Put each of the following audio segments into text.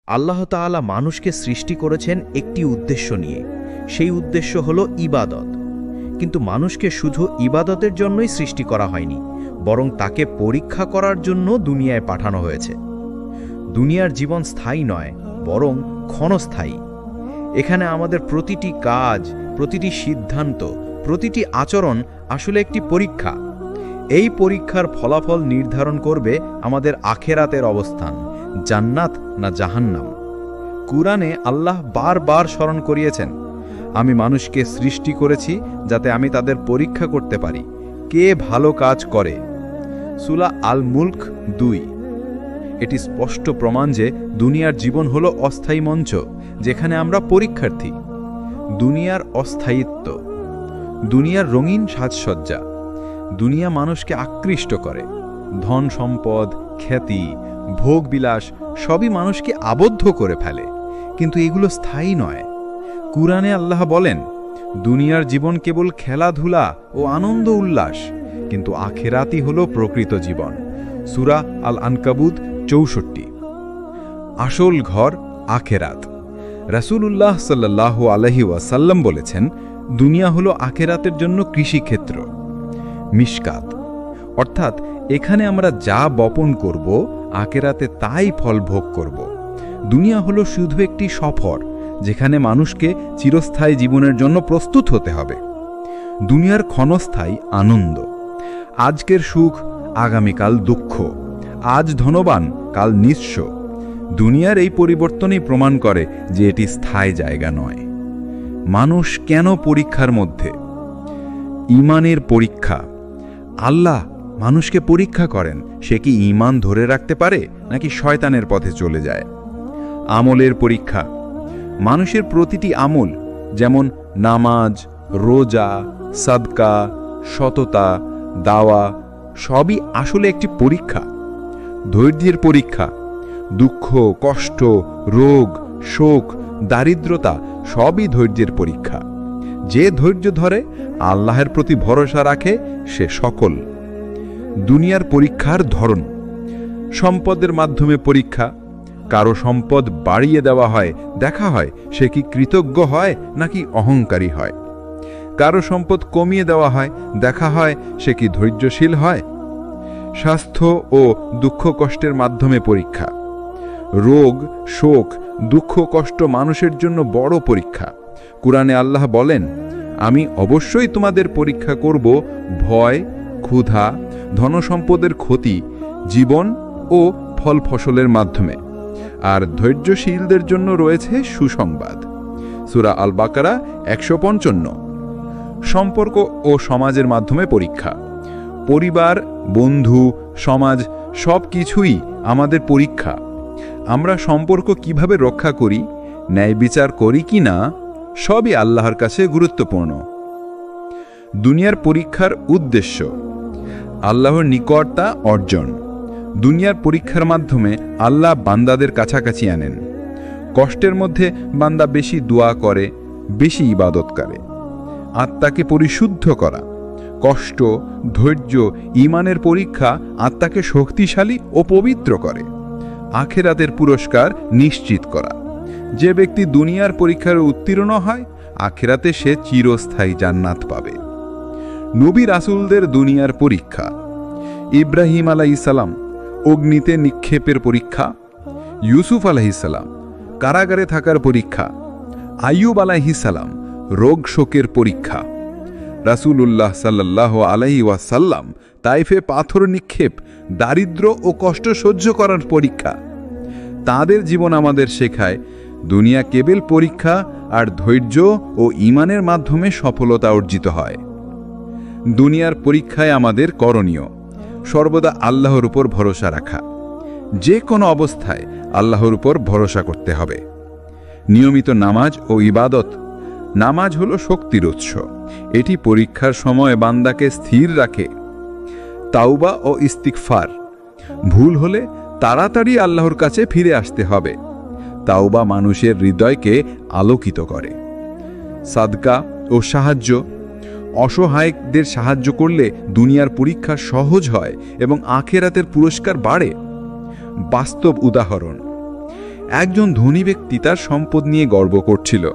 আল্লাহ তাআলা মানুষকে সৃষ্টি করেছেন একটি উদ্দেশ্য নিয়ে। সেই উদ্দেশ্য হলো ইবাদত। কিন্তু মানুষকে শুধু ইবাদতের জন্যই সৃষ্টি করা হয়নি, বরং তাকে পরীক্ষা করার জন্য দুনিয়ায় পাঠানো হয়েছে। দুনিয়ার জীবন স্থায়ী নয়, বরং ক্ষণস্থায়ী। এখানে আমাদের প্রতিটি কাজ, প্রতিটি সিদ্ধান্ত, প্রতিটি আচরণ আসলে একটি পরীক্ষা। এই পরীক্ষার ফলাফল নির্ধারণ করবে আমাদের আখেরাতের অবস্থান, জান্নাত না জাহান্নাম। কুরআনে আল্লাহ বারবার স্মরণ করিয়েছেন, আমি মানুষকে সৃষ্টি করেছি যাতে আমি তাদের পরীক্ষা করতে পারি কে ভালো কাজ করে। সূরা আল মুলক 2। এটি স্পষ্ট প্রমাণ যে দুনিয়ার জীবন হলো অস্থায়ী মঞ্চ, যেখানে আমরা পরীক্ষার্থী। দুনিয়ার অস্থায়িত্ব, দুনিয়ার রঙিন সাজসজ্জা, দুনিয়া মানুষকে আকৃষ্ট করে। ধন সম্পদ, খ্যাতি, ভোগবিলাস সবই মানুষকে আবদ্ধ করে ফেলে, কিন্তু এগুলো স্থায়ী নয়। কুরআনে আল্লাহ বলেন, দুনিয়ার জীবন কেবল খেলাধুলা ও আনন্দ উল্লাস, কিন্তু আখিরাতই হলো প্রকৃত জীবন। সূরা আল আনকাবুত 64। আসল ঘর আখিরাত। রাসূলুল্লাহ সাল্লাল্লাহু আলাইহি ওয়াসাল্লাম বলেছেন, দুনিয়া হলো আখিরাতের জন্য কৃষিক্ষেত্র। মিশকাত, অর্থাৎ এখানে আমরা যা বপন করব আখিরাতে তাই ফল ভোগ করব। দুনিয়া হলো শুধু একটি সফর, যেখানে মানুষকে চিরস্থায়ী জীবনের জন্য প্রস্তুত হতে হবে। দুনিয়ার ক্ষণস্থায়ী আনন্দ, আজকের সুখ আগামীকাল দুঃখ, আজ ধনবান কাল নিঃস্ব। দুনিয়ার এই পরিবর্তনই প্রমাণ করে যে এটি স্থায়ী জায়গা নয়। মানুষ কেন পরীক্ষার মধ্যে? ঈমানের পরীক্ষা। আল্লাহ মানুষকে পরীক্ষা করেন, সে কি ঈমান ধরে রাখতে পারে নাকি শয়তানের পথে চলে যায়। আমলের পরীক্ষা। মানুষের প্রতিটি আমল, যেমন নামাজ, রোজা, সাদকা, সততা, দাওয়া, সবই আসলে একটি পরীক্ষা। ধৈর্যের পরীক্ষা। দুঃখ, কষ্ট, রোগ, শোক, দারিদ্রতা সবই ধৈর্যের পরীক্ষা। যে ধৈর্য ধরে, আল্লাহের প্রতি ভরসা রাখে, সে সফল। দুনিয়ার পরীক্ষার ধরন। সম্পদের মাধ্যমে পরীক্ষা। কারো সম্পদ বাড়িয়ে দেওয়া হয়, দেখা হয় সে কি কৃতজ্ঞ হয় নাকি অহংকারী হয়। কারো সম্পদ কমিয়ে দেওয়া হয়, দেখা হয় সে কি ধৈর্যশীল হয়। স্বাস্থ্য ও দুঃখ কষ্টের মাধ্যমে পরীক্ষা। রোগ, শোক, দুঃখ কষ্ট মানুষের জন্য বড় পরীক্ষা। কুরআনে আল্লাহ বলেন, আমি অবশ্যই তোমাদের পরীক্ষা করব ভয়, ক্ষুধা, ধনসম্পদের ক্ষতি, জীবন ও ফল ফসলের মাধ্যমে। আর ধৈর্যশীলদের জন্য রয়েছে সুসংবাদ। সূরা আল বাকারা 155। সম্পর্ক ও সমাজের মাধ্যমে পরীক্ষা। পরিবার, বন্ধু, সমাজ সব কিছুই আমাদের পরীক্ষা। আমরা সম্পর্ক কিভাবে রক্ষা করি, ন্যায় বিচার করি কি না, সবই আল্লাহর কাছে গুরুত্বপূর্ণ। দুনিয়ার পরীক্ষার উদ্দেশ্য। আল্লাহর নিকটতা অর্জন। দুনিয়ার পরীক্ষার মাধ্যমে আল্লাহ বান্দাদের কাছাকাছি আনেন। কষ্টের মধ্যে বান্দা বেশি দোয়া করে, বেশি ইবাদত করে। আত্মাকে পরিশুদ্ধ করা। কষ্ট, ধৈর্য, ঈমানের পরীক্ষা আত্মাকে শক্তিশালী ও পবিত্র করে। আখিরাতের পুরস্কার নিশ্চিত করা। যে ব্যক্তি দুনিয়ার পরীক্ষায় উত্তীর্ণ হয়, আখিরাতে সে চিরস্থায়ী জান্নাত পাবে। নবী রাসূলদের দুনিয়ার পরীক্ষা। ইব্রাহিম আলাইহিস সালাম অগ্নিতে নিক্ষেপের পরীক্ষা। ইউসুফ আলাইহিস সালাম কারাগারে থাকার পরীক্ষা। আইয়ুব আলাইহিস সালাম রোগ শোকের পরীক্ষা। রাসূলুল্লাহ সাল্লাল্লাহু আলাইহি ওয়াসাল্লাম তাইফে পাথর নিক্ষেপ, দারিদ্র্য ও কষ্ট সহ্য করার পরীক্ষা। তাদের জীবন আমাদের শেখায়, দুনিয়া কেবল পরীক্ষা, আর ধৈর্য ও ঈমানের মাধ্যমে সফলতা অর্জিত হয়। দুনিয়ার পরীক্ষায় আমাদের করণীয় সর্বদা আল্লাহর উপর ভরসা রাখা। যে কোনো অবস্থায় আল্লাহর উপর ভরসা করতে হবে। নিয়মিত নামাজ ও ইবাদত। নামাজ হলো শক্তির উৎস। এটি পরীক্ষার সময় বান্দাকে স্থির রাখে। তাওবা ও ইস্তিগফার। ভুল হলে তাড়াতাড়ি আল্লাহর কাছে ফিরে আসতে হবে। তাওবা মানুষের হৃদয়কে আলোকিত করে। সাদকা ও সাহায্য। অসহায়দের সাহায্য করলে দুনিয়ার পরীক্ষা সহজ হয় এবং আখিরাতের পুরস্কার বাড়ে। বাস্তব উদাহরণ। একজন ধনী ব্যক্তি তার সম্পদ নিয়ে গর্ব করছিল।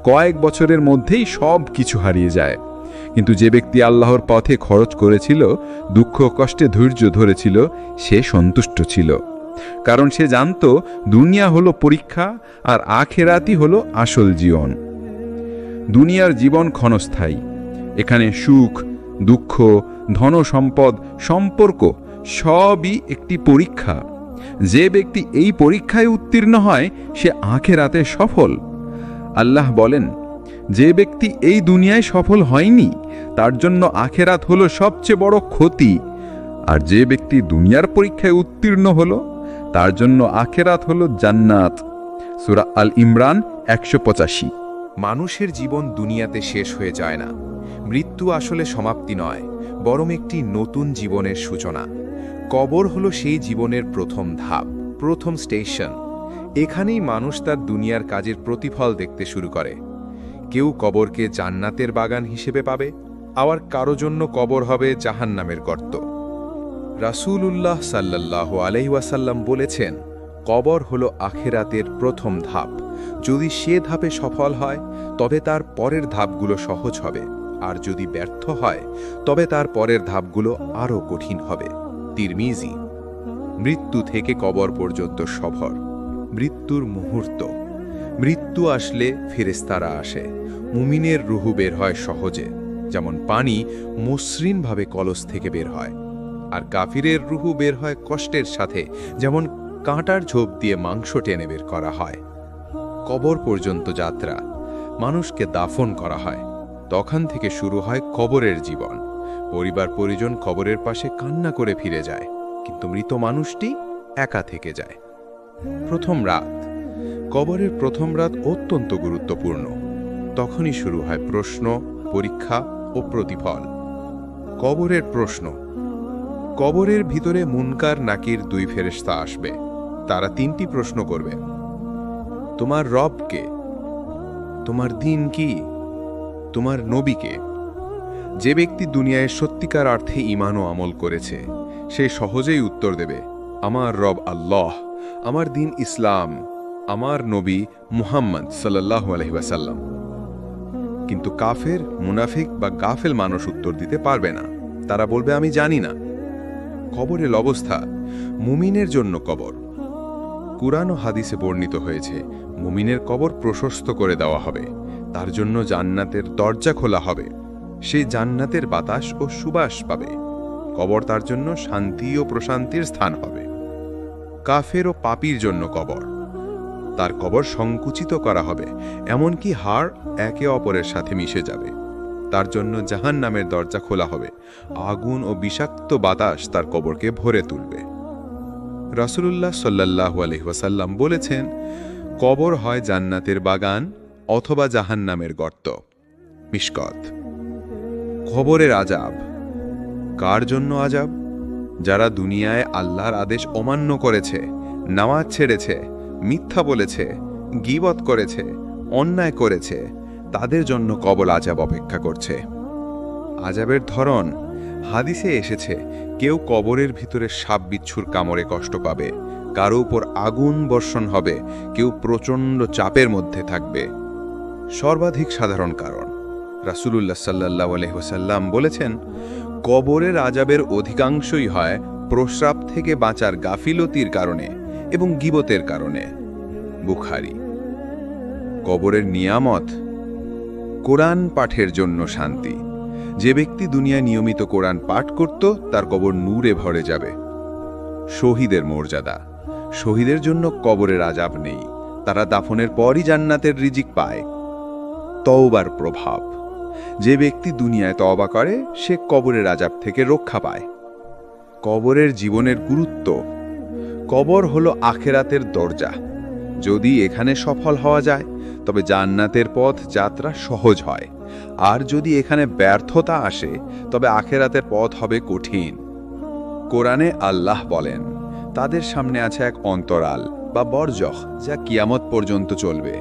কয়েক বছরের মধ্যেই সব কিছু হারিয়ে যায়। কিন্তু যে ব্যক্তি আল্লাহর পথে খরচ করেছিল, দুঃখ কষ্টে ধৈর্য ধরেছিল, সে সন্তুষ্ট ছিল। কারণ সে জানত দুনিয়া হলো পরীক্ষা আর আখেরাতই হলো আসল জীবন। দুনিয়ার জীবন ক্ষণস্থায়ী। এখানে সুখ, দুঃখ, ধন সম্পদ, সম্পর্ক সবই একটি পরীক্ষা। যে ব্যক্তি এই পরীক্ষায় উত্তীর্ণ হয় সে আখেরাতে সফল। আল্লাহ বলেন, যে ব্যক্তি এই দুনিয়ায় সফল হয়নি তার জন্য আখেরাত হলো সবচেয়ে বড় ক্ষতি, আর যে ব্যক্তি দুনিয়ার পরীক্ষায় উত্তীর্ণ হলো তার জন্য আখেরাত হলো জান্নাত। সূরা আল ইমরান 185। মানুষের জীবন দুনিয়াতে শেষ হয়ে যায় না। মৃত্যু আসলে সমাপ্তি নয়, বরং একটি নতুন জীবনের সূচনা। কবর হলো সেই জীবনের প্রথম ধাপ, প্রথম স্টেশন। এখানেই মানুষ তার দুনিয়ার কাজের প্রতিফল দেখতে শুরু করে। কেউ কবরকে জান্নাতের বাগান হিসেবে পাবে, আবার কারো জন্য কবর হবে জাহান্নামের গর্ত। রাসূলুল্লাহ সাল্লাল্লাহু আলাইহি ওয়াসাল্লাম বলেছেন, কবর হলো আখিরাতের প্রথম ধাপ। যদি সে ধাপে সফল হয় তবে তার পরের ধাপগুলো সহজ হবে, আর যদি ব্যর্থ হয় তবে তার পরের ধাপগুলো আরও কঠিন হবে। তিরমিজি। মৃত্যু থেকে কবর পর্যন্ত সফর, মৃত্যুর মুহূর্ত। মৃত্যু আসলে ফেরেশতারা আসে। মুমিনের রুহু বের হয় সহজে, যেমন পানি মসৃণভাবে কলস থেকে বের হয়। আর কাফিরের রুহু বের হয় কষ্টের সাথে, যেমন কাঁটার ঝোপ দিয়ে মাংস টেনে বের করা হয়। কবর পর্যন্ত যাত্রা। মানুষকে দাফন করা হয়, তখন থেকে শুরু হয় কবরের জীবন। পরিবার পরিজন কবরের পাশে কান্না করে ফিরে যায়, কিন্তু মৃত মানুষটি একা থেকে যায়। প্রথম রাত। কবরের প্রথম রাত অত্যন্ত গুরুত্বপূর্ণ। তখনই শুরু হয় প্রশ্ন, পরীক্ষা ও প্রতিফল। কবরের প্রশ্ন। কবরের ভিতরে মুনকার নাকির দুই ফেরেশতা আসবে। তারা তিনটি প্রশ্ন করবে। তোমার রব কে? তোমার দিন কি? তোমার নবী কে? যে ব্যক্তি দুনিয়ায় সত্যিকার অর্থে ঈমান ও আমল করেছে সে সহজেই উত্তর দেবে, আমার রব আল্লাহ, আমার দিন ইসলাম, আমার নবী মুহাম্মদ সাল্লাল্লাহু আলাইহি ওয়াসাল্লাম। কিন্তু কাফের, মুনাফিক বা গাফেল মানুষ উত্তর দিতে পারবে না। তারা বলবে, আমি জানি না। কবরের অবস্থা। মুমিনের জন্য কবর। কুরআন ও হাদিসে বর্ণিত হয়েছে, মুমিনের কবর প্রশস্ত করে দেওয়া হবে, তার জন্য জান্নাতের দরজা খোলা হবে, সে জান্নাতের বাতাস ও সুবাস পাবে। কবর তার জন্য শান্তি ও প্রশান্তির স্থান হবে। কাফের ও পাপীর জন্য কবর। তার কবর সংকুচিত করা হবে, এমনকি হাড় একে অপরের সাথে মিশে যাবে। তার জন্য জাহান্নামের দরজা খোলা হবে, আগুন ও বিষাক্ত বাতাস তার কবরকে ভরে তুলবে। রাসূলুল্লাহ সাল্লাল্লাহু আলাইহি ওয়াসাল্লাম বলেছেন, কবর হয় জান্নাতের বাগান অথবা জাহান্নামের গর্ত। মিশকাত। কবরের আযাব। কার জন্য আযাব? যারা দুনিয়ায় আল্লাহর আদেশ অমান্য করেছে, নামাজ ছেড়েছে, মিথ্যা বলেছে, গীবত করেছে, অন্যায় করেছে, তাদের জন্য কবর আযাব অপেক্ষা করছে। আযাবের ধরন। হাদিসে এসেছে, কেউ কবরের ভিতরে সাপ বিচ্ছুর কামড়ে কষ্ট পাবে, কারো উপর আগুন বর্ষণ হবে, কেউ প্রচণ্ড চাপের মধ্যে থাকবে। সর্বাধিক সাধারণ কারণ। রাসূলুল্লাহ সাল্লাল্লাহু আলাইহি ওয়াসাল্লাম বলেছেন, কবরের আযাবের অধিকাংশই হয় প্রস্রাব থেকে বাঁচার গাফিলতির কারণে এবং গীবতের কারণে। বুখারী। কবরের নিয়ামত। কোরআন পাঠের জন্য শান্তি। যে ব্যক্তি দুনিয়ায় নিয়মিত কোরআন পাঠ করত তার কবর নূরে ভরে যাবে। শহীদের মর্যাদা। শহীদের জন্য কবরের আযাব নেই, তারা দাফনের পরই জান্নাতের রিজিক পায়। তওবার প্রভাব। যে ব্যক্তি দুনিয়ায় তওবা করে সে কবরের আযাব থেকে রক্ষা পায়। কবরের জীবনের গুরুত্ব। কবর হলো আখেরাতের দরজা। যদি এখানে সফল হওয়া যায় তবে জান্নাতের পথ যাত্রা সহজ হয়, আর যদি এখানে ব্যর্থতা আসে তবে আখেরাতের পথ হবে কঠিন। কোরআনে আল্লাহ বলেন, তাদের সামনে আছে এক অন্তরাল বা বরজখ যা কিয়ামত পর্যন্ত চলবে।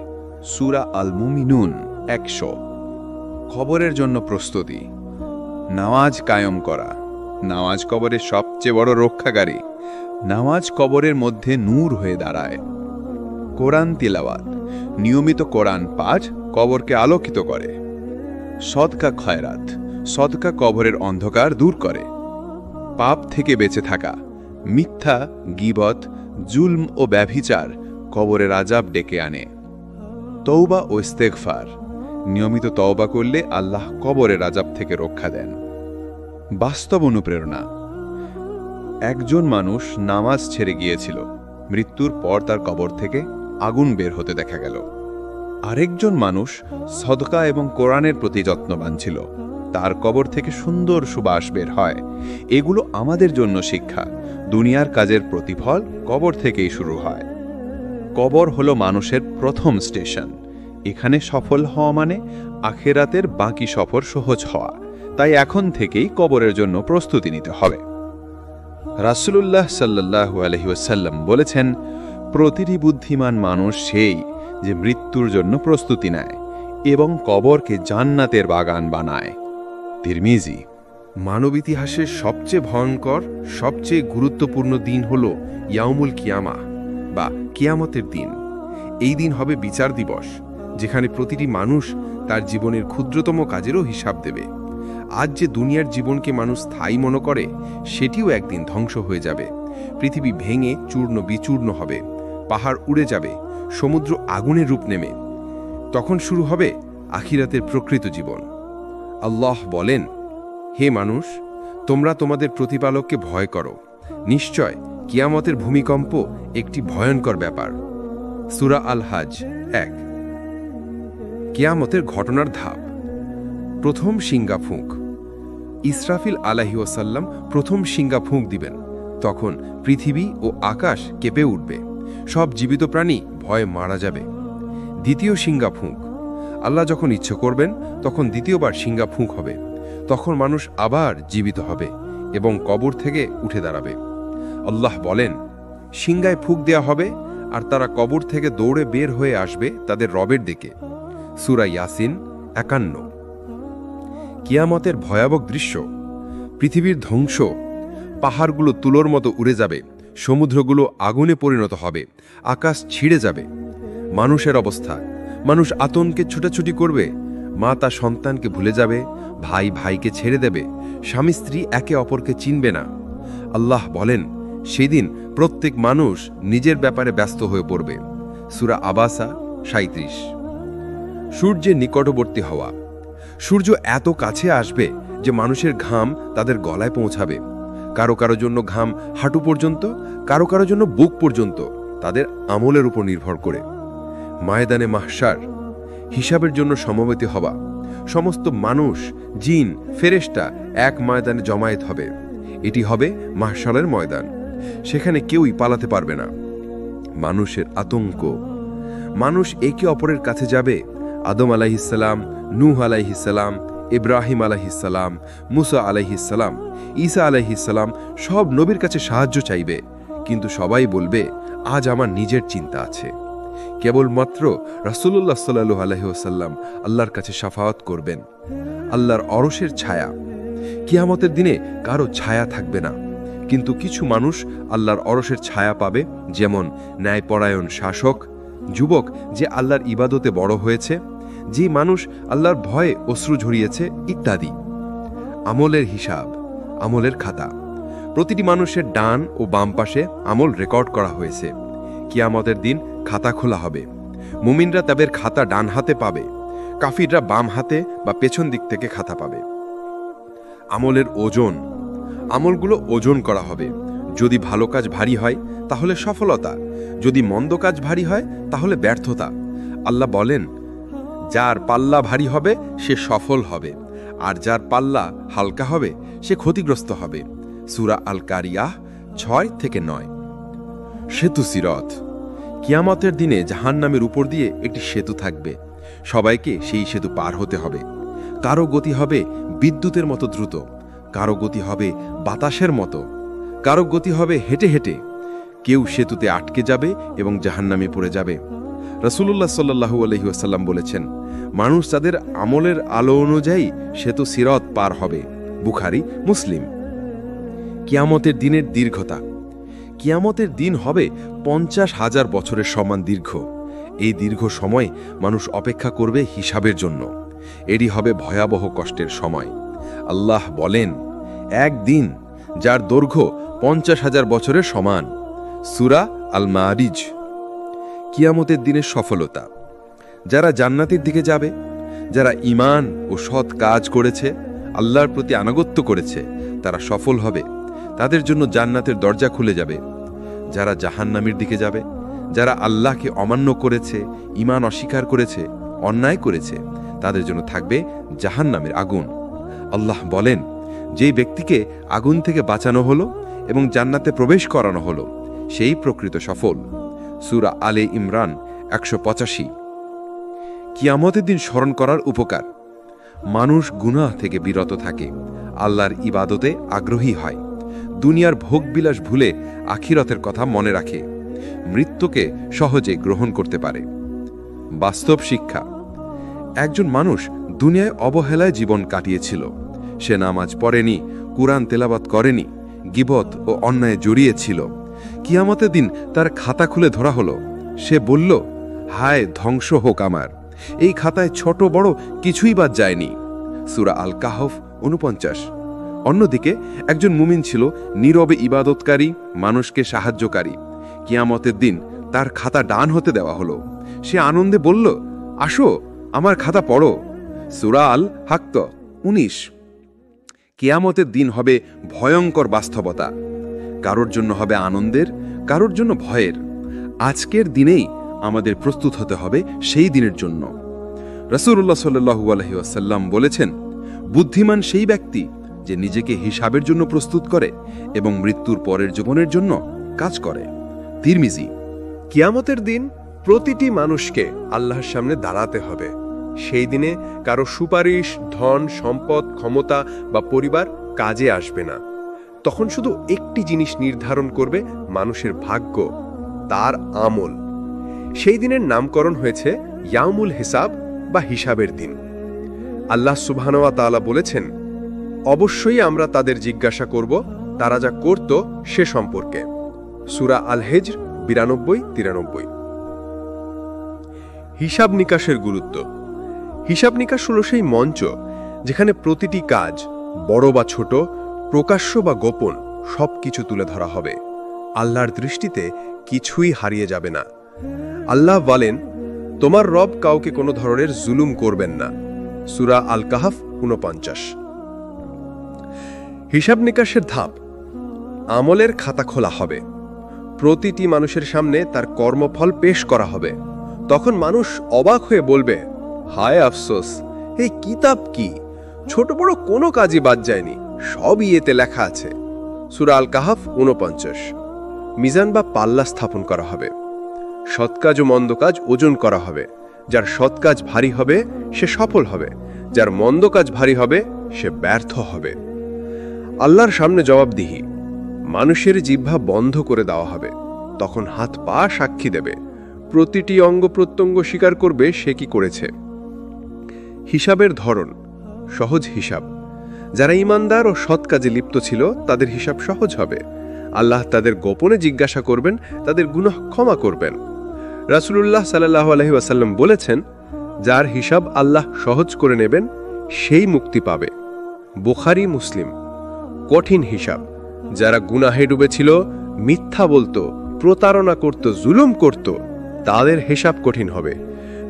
সূরা আল মুমিনুন 100। কবরের জন্য প্রস্তুতি। নামাজ কায়েম করা। নামাজ কবরের সবচেয়ে বড় রক্ষাকারী। নামাজ কবরের মধ্যে নূর হয়ে দাঁড়ায়। কোরআন তিলাওয়াত, নিয়মিত কোরআন পাঠ কবরকে আলোকিত করে। সদকা খয়রাত, সদকা কবরের অন্ধকার দূর করে। পাপ থেকে বেঁচে থাকা, মিথ্যা, গীবত, জুলম ও ব্যভিচার কবরের আযাব ডেকে আনে। তওবা ও ইস্তেগফার, নিয়মিত তওবা করলে আল্লাহ কবরের আযাব থেকে রক্ষা দেন। বাস্তব অনুপ্রেরণা, একজন মানুষ নামাজ ছেড়ে গিয়েছিল, মৃত্যুর পর তার কবর থেকে আগুন বের হতে দেখা গেল। আরেকজন মানুষ সদকা এবং কোরআনের প্রতি যত্নবান ছিল, তার কবর থেকে সুন্দর সুবাস বের হয়। এগুলো আমাদের জন্য শিক্ষা। দুনিয়ার কাজের প্রতিফল কবর থেকেই শুরু হয়। কবর হলো মানুষের প্রথম স্টেশন। এখানে সফল হওয়া মানে আখেরাতের বাকি সফর সহজ হওয়া। তাই এখন থেকেই কবরের জন্য প্রস্তুতি নিতে হবে। রাসূলুল্লাহ সাল্লাল্লাহু আলাইহি ওয়াসাল্লাম বলেছেন, প্রতিটি বুদ্ধিমান মানুষ সেই যে মৃত্যুর জন্য প্রস্তুতি নেয় এবং কবরকে জান্নাতের বাগান বানায়। তিরমিজি। মানব ইতিহাসের সবচেয়ে ভয়ঙ্কর, সবচেয়ে গুরুত্বপূর্ণ দিন হল ইয়াউমুল কিয়ামা বা কিয়ামতের দিন। এই দিন হবে বিচার দিবস, যেখানে প্রতিটি মানুষ তার জীবনের ক্ষুদ্রতম কাজেরও হিসাব দেবে। আজ যে দুনিয়ার জীবনকে মানুষ স্থায়ী মনে করে, সেটিও একদিন ধ্বংস হয়ে যাবে। পৃথিবী ভেঙে চূর্ণ বিচূর্ণ হবে, পাহাড় উড়ে যাবে, সমুদ্র আগুনের রূপ নেবে। তখন শুরু হবে আখিরাতের প্রকৃত জীবন। আল্লাহ বলেন, হে মানুষ, তোমরা তোমাদের প্রতিপালককে ভয় করো। নিশ্চয় কিয়ামতের ভূমিকম্প একটি ভয়ঙ্কর ব্যাপার। সূরা আল হাজ 1। কিয়ামতের ঘটনার ধাপ। প্রথম শিঙ্গা ফুঁক। ইসরাফিল আলাইহিস সালাম প্রথম শিঙ্গা ফুঁক দিবেন। তখন পৃথিবী ও আকাশ কেঁপে উঠবে, সব জীবিত প্রাণী ভয়ে মারা যাবে। দ্বিতীয় শিঙ্গা ফুঁক। আল্লাহ যখন ইচ্ছে করবেন তখন দ্বিতীয়বার শিঙ্গা ফুঁক হবে। তখন মানুষ আবার জীবিত হবে এবং কবর থেকে উঠে দাঁড়াবে। আল্লাহ বলেন, শিঙ্গায় ফুঁক দেয়া হবে আর তারা কবর থেকে দৌড়ে বের হয়ে আসবে তাদের রবের দিকে। সূরা ইয়াসিন 51। কিয়ামতের ভয়াবহ দৃশ্য। পৃথিবীর ধ্বংস, পাহাড়গুলো তুলোর মতো উড়ে যাবে, সমুদ্রগুলো আগুনে পরিণত হবে, আকাশ ছিঁড়ে যাবে। মানুষের অবস্থা, মানুষ আতঙ্কে ছুটাছুটি করবে, মা তার সন্তানকে ভুলে যাবে, ভাই ভাইকে ছেড়ে দেবে, স্বামী স্ত্রী একে অপরকে চিনবে না। আল্লাহ বলেন, সেদিন প্রত্যেক মানুষ নিজের ব্যাপারে ব্যস্ত হয়ে পড়বে। সূরা আবাসা 37। সূর্যের নিকটবর্তী হওয়া। সূর্য এত কাছে আসবে যে মানুষের ঘাম তাদের গলায় পৌঁছাবে। কারো কারো জন্য ঘাম হাঁটু পর্যন্ত, কারো কারো জন্য বুক পর্যন্ত, তাদের আমলের উপর নির্ভর করে। ময়দানে মাহশার। হিসাবের জন্য সমবেত হওয়া। সমস্ত মানুষ, জিন, ফেরেশতা এক ময়দানে জমায়েত হবে। এটি হবে মাহশারের ময়দান। সেখানে কেউই পালাতে পারবে না। মানুষের আতঙ্ক। মানুষ একে অপরের কাছে যাবে। আদম আলাইহিসসালাম, নূহ আলাইহিসসালাম, ইব্রাহিম আলাইহিসসালাম, মুসা আলাইহিসসালাম, ঈসা আলাইহিসসালাম সব নবীর কাছে সাহায্য চাইবে, কিন্তু সবাই বলবে, আজ আমার নিজের চিন্তা আছে। কেবলমাত্র রাসূলুল্লাহ সাল্লাল্লাহু আলাইহি ওয়াসাল্লাম আল্লাহর কাছে শাফাআত করবেন। আল্লাহর অরশের ছায়া। কিয়ামতের দিনে কারো ছায়া থাকবে না, কিন্তু কিছু মানুষ আল্লাহর অরশের ছায়া পাবে, যেমন ন্যায়পরায়ণ শাসক, যুবক যে আল্লাহর ইবাদতে বড় হয়েছে, যে মানুষ আল্লাহর ভয়ে অশ্রু ঝরিয়েছে, ইত্যাদি। আমলের হিসাব, আমলের খাতা। প্রতিটি মানুষের ডান ও বাম পাশে আমল রেকর্ড করা হয়েছে। কিয়ামতের দিন খাতা খোলা হবে। মুমিনরা তাদের খাতা ডান হাতে পাবে, কাফিররা বাম হাতে বা পেছন দিক থেকে খাতা পাবে। আমলের ওজন। আমলগুলো ওজন করা হবে। যদি ভালো কাজ ভারী হয় তাহলে সফলতা, যদি মন্দ কাজ ভারী হয় তাহলে ব্যর্থতা। আল্লাহ বলেন, যার পাল্লা ভারী হবে সে সফল হবে, আর যার পাল্লা হালকা হবে সে ক্ষতিগ্রস্ত হবে। সূরা আল কারিয়াহ 6-9। সেতু সিরাত। কিয়ামতের দিনে জাহান্নামের উপর দিয়ে একটি সেতু থাকবে। সবাইকে সেই সেতু পার হতে হবে। কারো গতি হবে বিদ্যুতের মতো দ্রুত, কারো গতি হবে বাতাসের মতো, কারো গতি হবে হেঁটে হেঁটে। কেউ সেতুতে আটকে যাবে এবং জাহান্নামে পড়ে যাবে। রাসূলুল্লাহ সাল্লাল্লাহু আলাইহি ওয়াসাল্লাম বলেছেন, মানুষ তাদের আমলের আলো অনুযায়ী সেতু সিরাত পার হবে। বুখারী, মুসলিম। কিয়ামতের দিনের দীর্ঘতা। কিয়ামতের দিন হবে 50,000 বছরের সমান দীর্ঘ। এই দীর্ঘ সময় মানুষ অপেক্ষা করবে হিসাবের জন্য। এরই হবে ভয়াবহ কষ্টের সময়। আল্লাহ বলেন, একদিন যার দৈর্ঘ্য 50,000 বছরের সমান। সূরা আল মারিজ। কিয়ামতের দিনের সফলতা। যারা জান্নাতের দিকে যাবে, যারা ঈমান ও সৎ কাজ করেছে, আল্লাহর প্রতি আনুগত্য করেছে, তারা সফল হবে। তাদের জন্য জান্নাতের দরজা খুলে যাবে। যারা জাহান্নামের দিকে যাবে, যারা আল্লাহকে অমান্য করেছে, ঈমান অস্বীকার করেছে, অন্যায় করেছে, তাদের জন্য থাকবে জাহান্নামের আগুন। আল্লাহ বলেন, যেই ব্যক্তিকে আগুন থেকে বাঁচানো হলো এবং জান্নাতে প্রবেশ করানো হলো, সেই প্রকৃত সফল। সূরা আলে ইমরান 185। কিয়ামতের দিন স্মরণ করার উপকার। মানুষ গুনাহ থেকে বিরত থাকে, আল্লাহর ইবাদতে আগ্রহী হয়, দুনিয়ার ভোগবিলাস ভুলে আখিরাতের কথা মনে রাখে, মৃত্যুকে সহজে গ্রহণ করতে পারে। বাস্তব শিক্ষা। একজন মানুষ দুনিয়ায় অবহেলায় জীবন কাটিয়েছিল। সে নামাজ পড়েনি, কুরআন তেলাওয়াত করেনি, গীবত ও অন্যায় জড়িয়েছিল। কিয়ামতের দিন তার খাতা খুলে ধরা হলো। সে বলল, হায়, ধ্বংস হোক আমার! এই খাতায় ছোট বড় কিছুই বাদ যায়নি। সূরা আল কাহফ 49। অন্যদিকে একজন মুমিন ছিল, নীরবে ইবাদতকারী, মানুষকে সাহায্যকারী। কিয়ামতের দিন তার খাতা ডান হতে দেওয়া হলো। সে আনন্দে বলল, আসো, আমার খাতা পড়ো। সূরা আল হাক্ক 19। কিয়ামতের দিন হবে ভয়ঙ্কর বাস্তবতা। কারোর জন্য হবে আনন্দের, কারোর জন্য ভয়ের। আজকের দিনেই আমাদের প্রস্তুত হতে হবে সেই দিনের জন্য। রাসূলুল্লাহ সাল্লাল্লাহু আলাইহি ওয়াসাল্লাম বলেছেন, বুদ্ধিমান সেই ব্যক্তি যে নিজেকে হিসাবের জন্য প্রস্তুত করে এবং মৃত্যুর পরের জীবনের জন্য কাজ করে। তিরমিজি। কিয়ামতের দিন প্রতিটি মানুষকে আল্লাহর সামনে দাঁড়াতে হবে। সেই দিনে কারো সুপারিশ, ধন, সম্পদ, ক্ষমতা বা পরিবার কাজে আসবে না। তখন শুধু একটি জিনিস নির্ধারণ করবে মানুষের ভাগ্য, তার আমল। সেই দিনের নামকরণ হয়েছে ইয়াউমুল হিসাব বা হিসাবের দিন। আল্লাহ সুবহানাহু ওয়া তাআলা বলেছেন, অবশ্যই আমরা তাদের জিজ্ঞাসা করব তারা যা করত সে সম্পর্কে। সূরা আল হিজর 92-93। হিসাব নিকাশের গুরুত্ব। হিসাব নিকাশ হল সেই মঞ্চ যেখানে প্রতিটি কাজ, বড় বা ছোট, প্রকাশ্য বা গোপন, সবকিছু তুলে ধরা হবে। আল্লাহর দৃষ্টিতে কিছুই হারিয়ে যাবে না। আল্লাহ বলেন, তোমার রব কাউকে কোনো ধরনের জুলুম করবেন না। সূরা আল কাহফ 49। হিসাব নিকাশের ধাপ। আমলের খাতা খোলা হবে। প্রতিটি মানুষের সামনে তার কর্মফল পেশ করা হবে। তখন মানুষ অবাক হয়ে বলবে, হায় আফসোস, এই কিতাব কি? ছোট বড় কোনো কাজই বাদ যায়নি, সবই এতে লেখা আছে। সূরা আল কাহফ 49। মিজান বা পাল্লা স্থাপন করা হবে। সৎ কাজ ও মন্দ কাজ ওজন করা হবে। যার সৎ কাজ ভারী হবে সে সফল হবে, যার মন্দ কাজ ভারী হবে সে ব্যর্থ হবে। আল্লাহর সামনে জবাবদিহি। মানুষের জিহ্বা বন্ধ করে দেওয়া হবে। তখন হাত পা সাক্ষী দেবে। প্রতিটি অঙ্গ প্রত্যঙ্গ স্বীকার করবে সে কি করেছে। হিসাবের ধরন। সহজ হিসাব। যারা ঈমানদার ও সৎ কাজে লিপ্ত ছিল তাদের হিসাব সহজ হবে। আল্লাহ তাদের গোপনে জিজ্ঞাসা করবেন, তাদের গুনাহ ক্ষমা করবেন। রাসূলুল্লাহ সাল্লাল্লাহু আলাইহি ওয়াসাল্লাম বলেছেন, যার হিসাব আল্লাহ সহজ করে নেবেন সেই মুক্তি পাবে। বুখারী, মুসলিম। কঠিন হিসাব। যারা গুনাহে ডুবেছিল, মিথ্যা বলতো, প্রতারণা করত, জুলুম করত, তাদের হিসাব কঠিন হবে।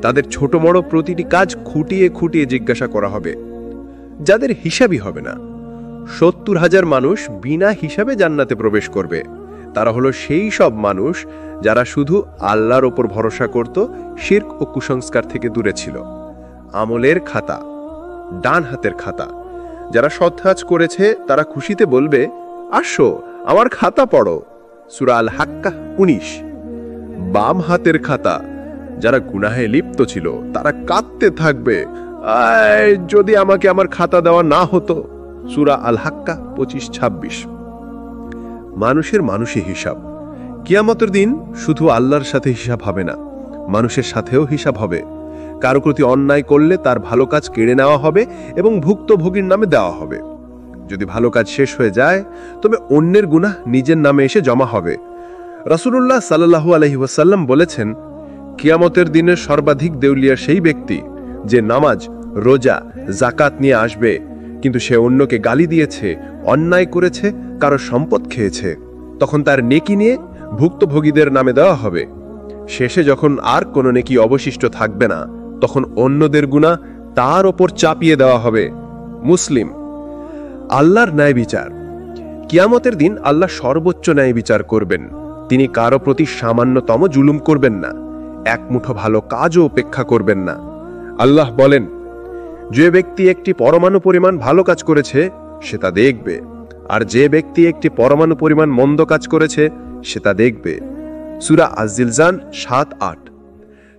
তাদের ছোট বড় প্রতিটি কাজ খুঁটিয়ে খুঁটিয়ে জিজ্ঞাসা করা হবে। যাদের হিসাবই হবে না। 70,000 মানুষ বিনা হিসাবে জান্নাতে প্রবেশ করবে। তারা হলো সেই সব মানুষ যারা শুধু আল্লাহর ওপর ভরসা করত, শিরক ও কুসংস্কার থেকে দূরে ছিল। আমলের খাতা। ডান হাতের খাতা। যারা সৎ কাজ করেছে তারা খুশিতে বলবে, আসো, আমার খাতা পড়ো। সূরা আল হাক্কা 19। বাম হাতের খাতা। যারা গুনাহে লিপ্ত ছিল তারা কাঁদতে থাকবে, আয় যদি আমাকে আমার খাতা দেওয়া না হতো। সূরা আল হাক্কা 25-26। মানুষের মানুষই হিসাব। কিয়ামতের দিন শুধু আল্লাহর সাথে হিসাব হবে না, মানুষের সাথেও হিসাব হবে। কারো প্রতি অন্যায় করলে তার ভালো কাজ কেড়ে নেওয়া হবে এবং ভুক্তভোগীর নামে দেওয়া হবে। যদি ভালো কাজ শেষ হয়ে যায় তবে অন্যের গুনাহ নিজের নামে এসে জমা হবে। রাসূলুল্লাহ সাল্লাল্লাহু আলাইহি ওয়াসাল্লাম বলেছেন, কিয়ামতের দিনে সর্বাধিক দেউলিয়া সেই ব্যক্তি যে নামাজ, রোজা, যাকাত নিয়ে আসবে, কিন্তু সে অন্যকে গালি দিয়েছে, অন্যায় করেছে, কারো সম্পদ খেয়েছে। তখন তার নেকি নিয়ে ভুক্তভোগীদের নামে দেওয়া হবে। শেষে যখন আর কোনো নেকি অবশিষ্ট থাকবে না, তখন অন্যদের গুনাহ তার ওপর চাপিয়ে দেওয়া হবে। মুসলিম। আল্লাহর ন্যায় বিচার। কিয়ামতের দিন আল্লাহ সর্বোচ্চ ন্যায় বিচার করবেন। তিনি কারো প্রতি সামান্যতম জুলুম করবেন না, এক মুঠো ভালো কাজও উপেক্ষা করবেন না। আল্লাহ বলেন, যে ব্যক্তি একটি পরমাণু পরিমাণ ভালো কাজ করেছে সে তা দেখবে, আর যে ব্যক্তি একটি পরমাণু পরিমাণ মন্দ কাজ করেছে সে তা দেখবে। সূরা আয-জিলজাল ৭-৮।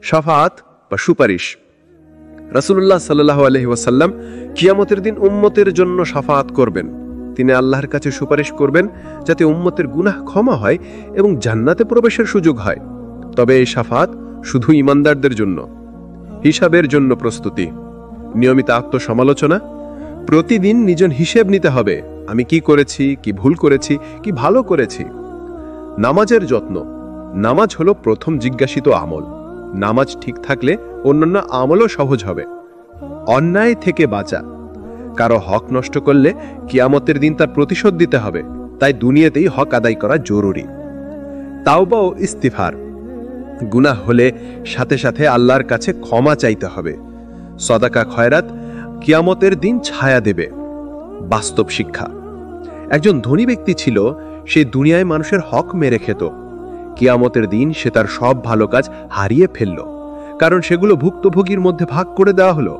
শাফাআত বা সুপারিশ। রাসূলুল্লাহ সাল্লাল্লাহু আলাইহি ওয়াসাল্লাম কিয়ামতের দিন উম্মতের জন্য শাফাআত করবেন। তিনি আল্লাহর কাছে সুপারিশ করবেন যাতে উম্মতের গুনাহ ক্ষমা হয় এবং জান্নাতে প্রবেশের সুযোগ হয়। তবে এই শাফাআত শুধু ঈমানদারদের জন্য। হিসাবের জন্য প্রস্তুতি। নিয়মিত আত্মসমালোচনা। প্রতিদিন নিজের হিসেব নিতে হবে, আমি কি করেছি, কি ভুল করেছি, কি ভালো করেছি। নামাজের যত্ন। নামাজ হলো প্রথম জিজ্ঞাসিত আমল। নামাজ ঠিক থাকলে অন্যান্য আমলও সহজ হবে। অন্যায় থেকে বাঁচা। কারো হক নষ্ট করলে কিয়ামতের দিন তার প্রতিশোধ দিতে হবে, তাই দুনিয়াতেই হক আদায় করা জরুরি। তাওবা ও ইস্তিগফার। গুনাহ হলে সাথে সাথে আল্লাহর কাছে ক্ষমা চাইতে হবে। সদাকা খয়রাত কিয়ামতের দিন ছায়া দেবে। বাস্তব শিক্ষা। একজন ধনী ব্যক্তি ছিল, সে দুনিয়ায় মানুষের হক মেরে খেত। কিয়ামতের দিন সে তার সব ভালো কাজ হারিয়ে ফেলল, কারণ সেগুলো ভুক্তভোগীর মধ্যে ভাগ করে দেওয়া হলো।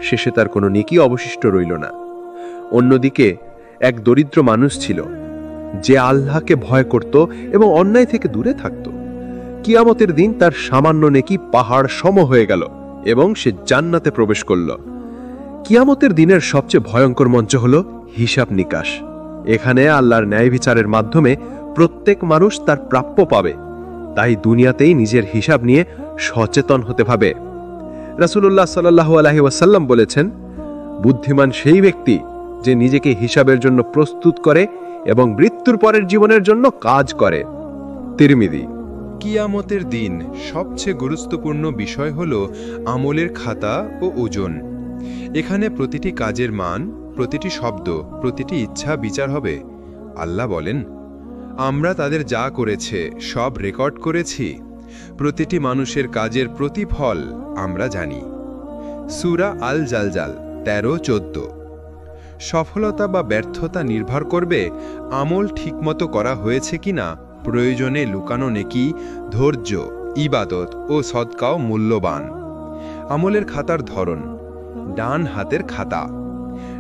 শেষে তার কোনো নেকি অবশিষ্ট রইল না। অন্যদিকে এক দরিদ্র মানুষ ছিল, যে আল্লাহকে ভয় করত এবং অন্যায় থেকে দূরে থাকত। কিয়ামতের দিন তার সামান্য নেকি পাহাড় সম হয়ে গেল এবং সে জান্নাতে প্রবেশ করল। কিয়ামতের দিনের সবচেয়ে ভয়ঙ্কর মঞ্চ হল হিসাব নিকাশ। এখানে আল্লাহর ন্যায় বিচারের মাধ্যমে প্রত্যেক মানুষ তার প্রাপ্য পাবে, তাই দুনিয়াতেই নিজের হিসাব নিয়ে সচেতন হতে হবে। রাসূলুল্লাহ সাল্লাল্লাহু আলাইহি ওয়াসাল্লাম বলেছেন, বুদ্ধিমান সেই ব্যক্তি যে নিজেকে হিসাবের জন্য প্রস্তুত করে এবং মৃত্যুর পরের জীবনের জন্য কাজ করে। তিরমিজি। কিয়ামতের দিন সবচেয়ে গুরুত্বপূর্ণ বিষয় হল আমলের খাতা ও ওজন। এখানে প্রতিটি কাজের মান, প্রতিটি শব্দ, প্রতিটি ইচ্ছা বিচার হবে। আল্লাহ বলেন, আমরা তাদের যা করেছে সব রেকর্ড করেছি। প্রতিটি মানুষের কাজের প্রতিফল আমরা জানি। সূরা আল-জালজাল 13-14। সফলতা বা ব্যর্থতা নির্ভর করবে আমল ঠিকমতো করা হয়েছে কিনা। প্রয়োজনে লুকানো নেকি, ধৈর্য, ইবাদত ও সদকাও মূল্যবান। আমলের খাতার ধরন। ডান হাতের খাতা।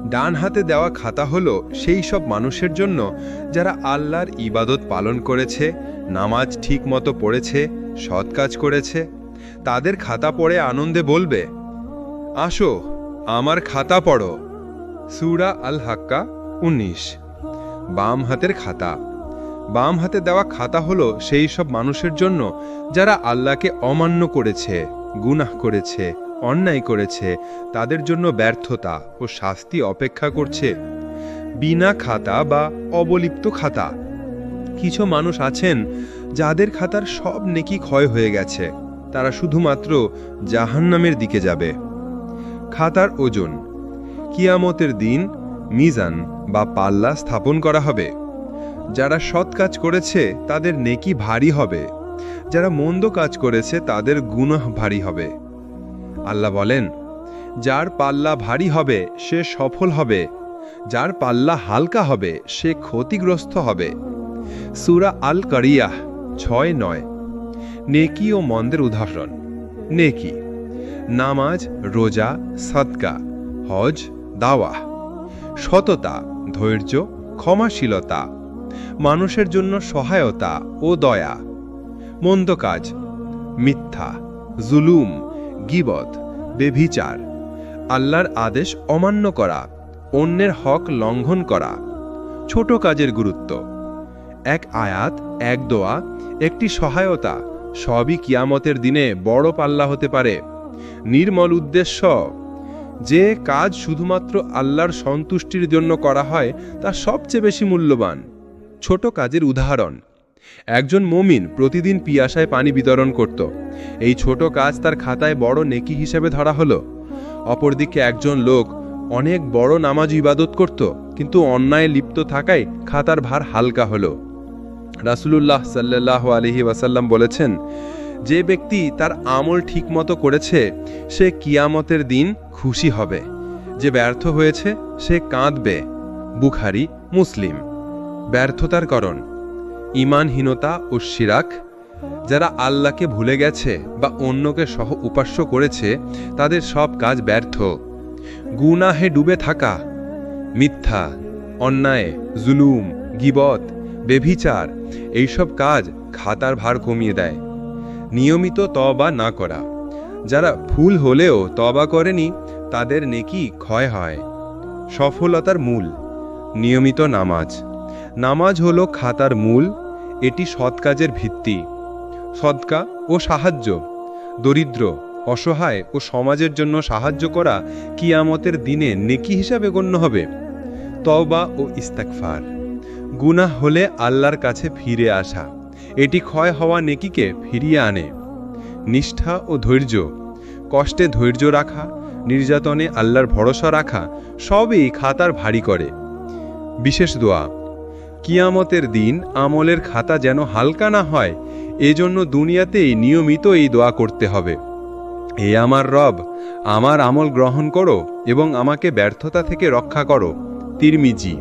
ডান হাতে দেওয়া খাতা হলো সেই সব মানুষের জন্য যারা আল্লাহর ইবাদত পালন করেছে, নামাজ ঠিকমতো পড়েছে, সৎ কাজ করেছে। তাদের খাতা পড়ে আনন্দে বলবে, আসো আমার খাতা পড়ো। সূরা আল-হাক্কা 19। বাম হাতের খাতা। বাম হাতে দেওয়া খাতা হলো সেই সব মানুষের জন্য যারা আল্লাহকে অমান্য করেছে, গুনাহ করেছে, অন্যায় করেছে। তাদের জন্য ব্যর্থতা ও শাস্তি অপেক্ষা করছে। বিনা খাতা বা অবলিপ্ত খাতা। কিছু মানুষ আছেন যাদের খাতার সব নেকি ক্ষয় হয়ে গেছে, তারা শুধুমাত্র জাহান্নামের দিকে যাবে। খাতার ওজন। কিয়ামতের দিন মিজান বা পাল্লা স্থাপন করা হবে। যারা সৎ কাজ করেছে তাদের নেকি ভারী হবে, যারা মন্দ কাজ করেছে তাদের গুনাহ ভারী হবে। আল্লাহ বলেন, যার পাল্লা ভারী হবে সে সফল হবে, যার পাল্লা হালকা হবে সে ক্ষতিগ্রস্ত হবে। সূরা আল-কারিয়াহ 6-9। নেকি ও মন্দের উদাহরণ। নেকি: নামাজ, রোজা, সাদকা, হজ, দাওয়াহ। সততা, ধৈর্য, ক্ষমাশীলতা, মানুষের জন্য সহায়তা ও দয়া। মন্দ কাজ: মিথ্যা, জুলুম, গীবত, বেভিচার, আল্লাহর আদেশ অমান্য করা, অন্যের হক লঙ্ঘন করা। ছোট কাজের গুরুত্ব। এক আয়াত, এক দোয়া, একটি সহায়তা, সবই কিয়ামতের দিনে বড় পাল্লা হতে পারে। নির্মল উদ্দেশ্য: যে কাজ শুধুমাত্র আল্লাহর সন্তুষ্টির জন্য করা হয় তা সবচেয়ে বেশি মূল্যবান। ছোট কাজের উদাহরণ: একজন মুমিন প্রতিদিন পিয়াসায় পানি বিতরণ করত। এই ছোট কাজ তার খাতায় বড় নেকি হিসেবে ধরা হলো। অপরদিকে একজন লোক অনেক বড় নামাজ ইবাদত করত, কিন্তু অন্যায় লিপ্ত থাকায় খাতার ভার হালকা হলো। রাসূলুল্লাহ সাল্লাল্লাহু আলাইহি ওয়াসাল্লাম বলেছেন, যে ব্যক্তি তার আমল ঠিকমতো করেছে সে কিয়ামতের দিন খুশি হবে, যে ব্যর্থ হয়েছে সে কাঁদবে। বুখারী, মুসলিম। ব্যর্থতার কারণ: ঈমানহীনতা ও শিরাক। যারা আল্লাহকে ভুলে গেছে বা অন্যকে সহ উপাস্য করেছে তাদের সব কাজ ব্যর্থ। গুনাহে ডুবে থাকা, মিথ্যা, অন্যায়, জুলুম, গীবত, বেভিচার, এইসব কাজ খাতার ভার কমিয়ে দেয়। নিয়মিত তওবা না করা। যারা ভুল হলেও তওবা করেনি তাদের নেকি ক্ষয় হয়। সফলতার মূল: নিয়মিত নামাজ। নামাজ হলো খাতার মূল, এটি সৎ কাজের ভিত্তি। সদকা ও সাহায্য। দরিদ্র, অসহায় ও সমাজের জন্য সাহায্য করা কিয়ামতের দিনে নেকি হিসাবে গণ্য হবে। তওবা ও ইস্তেগফার। গুনাহ হলে আল্লাহর কাছে ফিরে আসা, এটি ক্ষয় হওয়া নেকিকে ফিরিয়ে আনে। নিষ্ঠা ও ধৈর্য। কষ্টে ধৈর্য রাখা, নির্যাতনে আল্লাহর ভরসা রাখা সবই খাতার ভারী করে। বিশেষ দোয়া: কিয়ামতের দিন আমলের খাতা যেন হালকা না হয়, এজন্য দুনিয়াতেই নিয়মিত এই দোয়া করতে হবে। হে আমার রব, আমার আমল গ্রহণ করো এবং আমাকে ব্যর্থতা থেকে রক্ষা করো। তিরমিজি।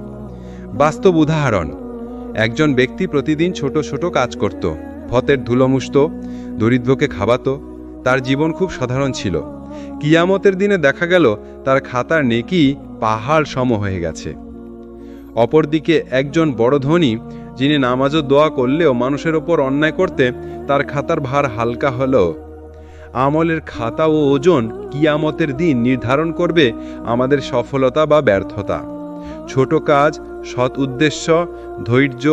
বাস্তব উদাহরণ: একজন ব্যক্তি প্রতিদিন ছোট ছোট কাজ করত, ফতের ধুলো মুছত, দরিদ্রকে খাওয়াতো। তার জীবন খুব সাধারণ ছিল। কিয়ামতের দিনে দেখা গেল তার খাতার নেকি পাহাড় সম হয়ে গেছে। অপরদিকে একজন বড় ধনী, যিনি নামাজ ও দোয়া করলেও মানুষের ওপর অন্যায় করতে, তার খাতার ভার হালকা হলো। আমলের খাতা ও ওজন কিয়ামতের দিন নির্ধারণ করবে আমাদের সফলতা বা ব্যর্থতা। ছোট কাজ, সৎ উদ্দেশ্য, ধৈর্য,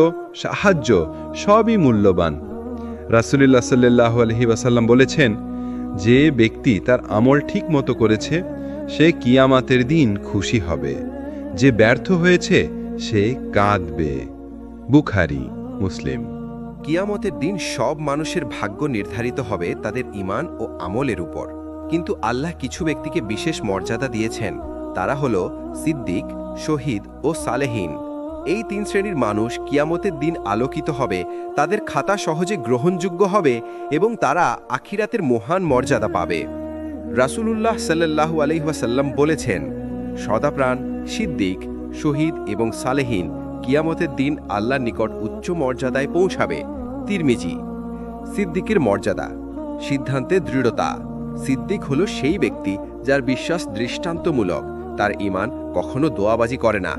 সাহায্য সবই মূল্যবান। রাসূলুল্লাহ সাল্লাল্লাহু আলাইহি ওয়াসাল্লাম বলেছেন, যে ব্যক্তি তার আমল ঠিক মতো করেছে সে কিয়ামতের দিন খুশি হবে, যে ব্যর্থ হয়েছে সে কাঁদবে। বুখারী, মুসলিম। কিয়ামতের দিন সব মানুষের ভাগ্য নির্ধারিত হবে তাদের ঈমান ও আমলের উপর। কিন্তু আল্লাহ কিছু ব্যক্তিকে বিশেষ মর্যাদা দিয়েছেন। তারা হলো সিদ্দিক, শহীদ ও সালেহীন। এই তিন শ্রেণীর মানুষ কিয়ামতের দিন আলোকিত হবে, তাদের খাতা সহজে গ্রহণযোগ্য হবে এবং তারা আখিরাতের মহান মর্যাদা পাবে। রাসূলুল্লাহ সাল্লাল্লাহু আলাইহি ওয়াসাল্লাম বলেছেন, সদাপ্রাণ, সিদ্দিক, শহীদ এবং সালেহীন কিয়ামতের দিন আল্লাহর নিকট উচ্চ মর্যাদায় পৌঁছাবে। তিরমিজি। সিদ্দিকের মর্যাদা: সিদ্ধান্তে দৃঢ়তা। সিদ্দিক হলো সেই ব্যক্তি যার বিশ্বাস দৃষ্টান্তমূলক, তার ঈমান কখনো দোয়াবাজি করে না,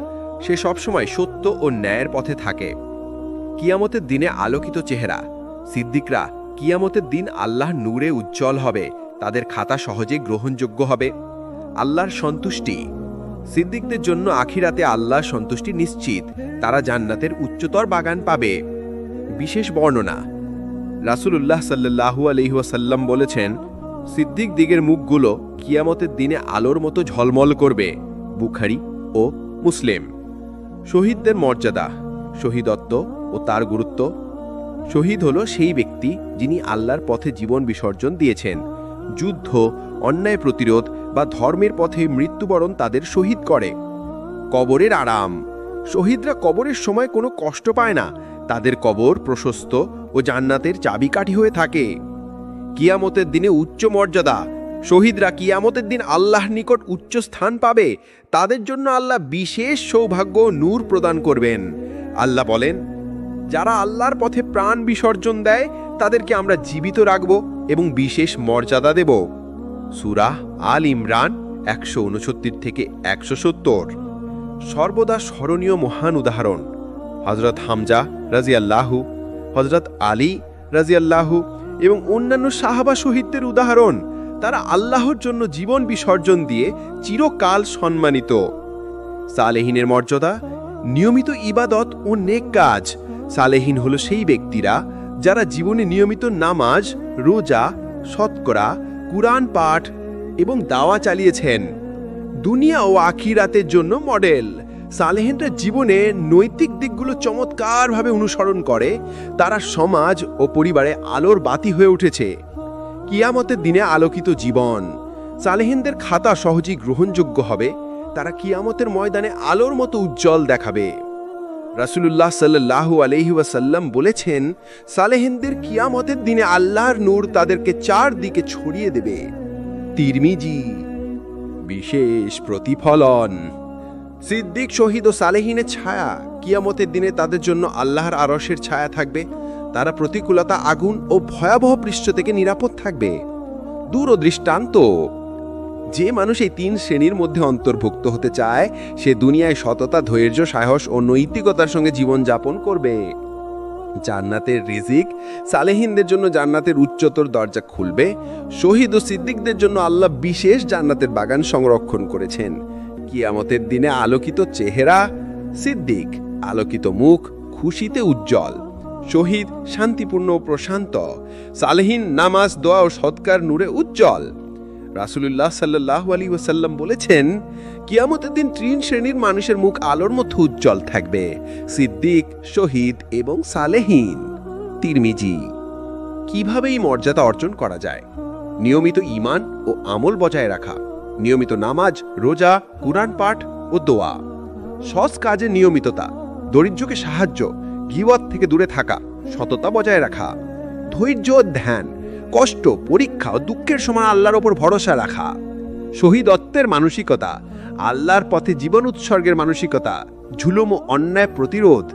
সে সবসময় সত্য ও ন্যায়ের পথে থাকে। কিয়ামতের দিনে আলোকিত চেহারা: সিদ্দিকরা কিয়ামতের দিন আল্লাহর নূরে উজ্জ্বল হবে, তাদের খাতা সহজে গ্রহণযোগ্য হবে। আল্লাহর সন্তুষ্টি: সিদ্দিকদের জন্য আখিরাতে আল্লাহর সন্তুষ্টি নিশ্চিত, তারা জান্নাতের উচ্চতর বাগান পাবে। বিশেষ বর্ণনা: রাসূলুল্লাহ সাল্লাল্লাহু আলাইহি ওয়াসাল্লাম বলেছেন, সিদ্দিক দিগের মুখগুলো কিয়ামতের দিনে আলোর মতো ঝলমল করবে। বুখারী ও মুসলিম। শহীদদের মর্যাদা, শহীদত্ব ও তার গুরুত্ব: শহীদ হলো সেই ব্যক্তি যিনি আল্লাহর পথে জীবন বিসর্জন দিয়েছেন। যুদ্ধ, অন্যায় প্রতিরোধ বা ধর্মের পথে মৃত্যুবরণ তাদের শহীদ করে। কবরের আরাম: শহীদরা কবরের সময় কোনো কষ্ট পায় না, তাদের কবর প্রশস্ত ও জান্নাতের চাবিকাঠি হয়ে থাকে। কিয়ামতের দিনে উচ্চ মর্যাদা: শহীদরা কিয়ামতের দিন আল্লাহর নিকট উচ্চ স্থান পাবে, তাদের জন্য আল্লাহ বিশেষ সৌভাগ্য ও নূর প্রদান করবেন। আল্লাহ বলেন, যারা আল্লাহর পথে প্রাণ বিসর্জন দেয় তাদেরকে আমরা জীবিত রাখব এবং বিশেষ মর্যাদা দেব। সূরা আল ইমরান 169 থেকে 170। সর্বদা স্মরণীয় মহান উদাহরণ: হযরত হামজা রাদিয়াল্লাহু, হযরত আলী রাদিয়াল্লাহু এবং অন্যান্য সাহাবা শহীদদের উদাহরণ। তারা আল্লাহর জন্য জীবন বিসর্জন দিয়ে চিরকাল সম্মানিত। সালেহীনের মর্যাদা: নিয়মিত ইবাদত ও নেক কাজ। সালেহীন হলো সেই ব্যক্তিরা যারা জীবনে নিয়মিত নামাজ, রোজা, শতকরা, কুরআন পাঠ এবং দাওয়া চালিয়েছেন। দুনিয়া ও আখিরাতের জন্য মডেল। সালেহিনরা জীবনে নৈতিক দিকগুলো চমৎকারভাবে অনুসরণ করে, তারা সমাজ ও পরিবারে আলোর বাতি হয়ে উঠেছে। কিয়ামতের দিনে আলোকিত জীবন। সালেহিনদের খাতা সহজেই গ্রহণযোগ্য হবে, তারা কিয়ামতের ময়দানে আলোর মতো উজ্জ্বল দেখাবে। রাসূলুল্লাহ সাল্লাল্লাহু আলাইহি ওয়াসাল্লাম বলেছেন, সালেহিনদের কিয়ামতের দিনে আল্লাহর নূর তাদেরকে চারদিকে ছড়িয়ে দেবে। তিরমিজি। বিশেষ প্রতিফলন। সিদ্দিক, শহীদ ও সালেহিনের ছায়া। কিয়ামতের দিনে তাদের জন্য আল্লাহর আরশের ছায়া থাকবে। তারা প্রতিকূলতা, আগুন ও ভয়াবহ পৃষ্ঠ থেকে নিরাপদ থাকবে। দূরদৃষ্টান্ত। যে মানুষ এই 3 শ্রেণীর মধ্যে অন্তর্ভুক্ত হতে চায়, সে দুনিয়ায় সততা, ধৈর্য, সাহস ও নৈতিকতার সঙ্গে জীবন যাপন করবে। জান্নাতের রিজিক। সালেহিনদের জন্য জান্নাতের উচ্চতর দরজা খুলবে। শহীদ ও সিদ্দিকদের জন্য আল্লাহ বিশেষ জান্নাতের বাগান সংরক্ষণ করেছেন। কিয়ামতের দিনে আলোকিত চেহারা। সিদ্দিক আলোকিত মুখ, খুশিতে উজ্জ্বল। শহীদ শান্তিপূর্ণ ও প্রশান্ত। সালেহিন নামাজ, দোয়া ও সৎকার নূরে উজ্জ্বল। রাসূলুল্লাহ সাল্লাল্লাহু আলাইহি ওয়াসাল্লাম বলেছেন, কিয়ামতের দিন 3 শ্রেণীর মানুষের মুখ আলোর মতো উজ্জ্বল থাকবে: সিদ্দিক, শহীদ এবং সালেহিন। তিরমিজি। কিভাবে এই মর্যাদা অর্জন করা যায়? নিয়মিত ঈমান ও আমল বজায় রাখা, নিয়মিত নামাজ, রোজা, কুরআন পাঠ ও দোয়া। সৎ কাজে নিয়মিততা, দরিদ্রকে সাহায্য, গীবত থেকে দূরে থাকা, সততা বজায় রাখা। ধৈর্য ও ধ্যান, কষ্ট, পরীক্ষা ও দুঃখের সময় আল্লাহর ওপর ভরসা রাখা। শহীদত্বের মানসিকতা, আল্লাহর পথে জীবন উৎসর্গের মানসিকতা। জুলুম ও অন্যায় প্রতিরোধ,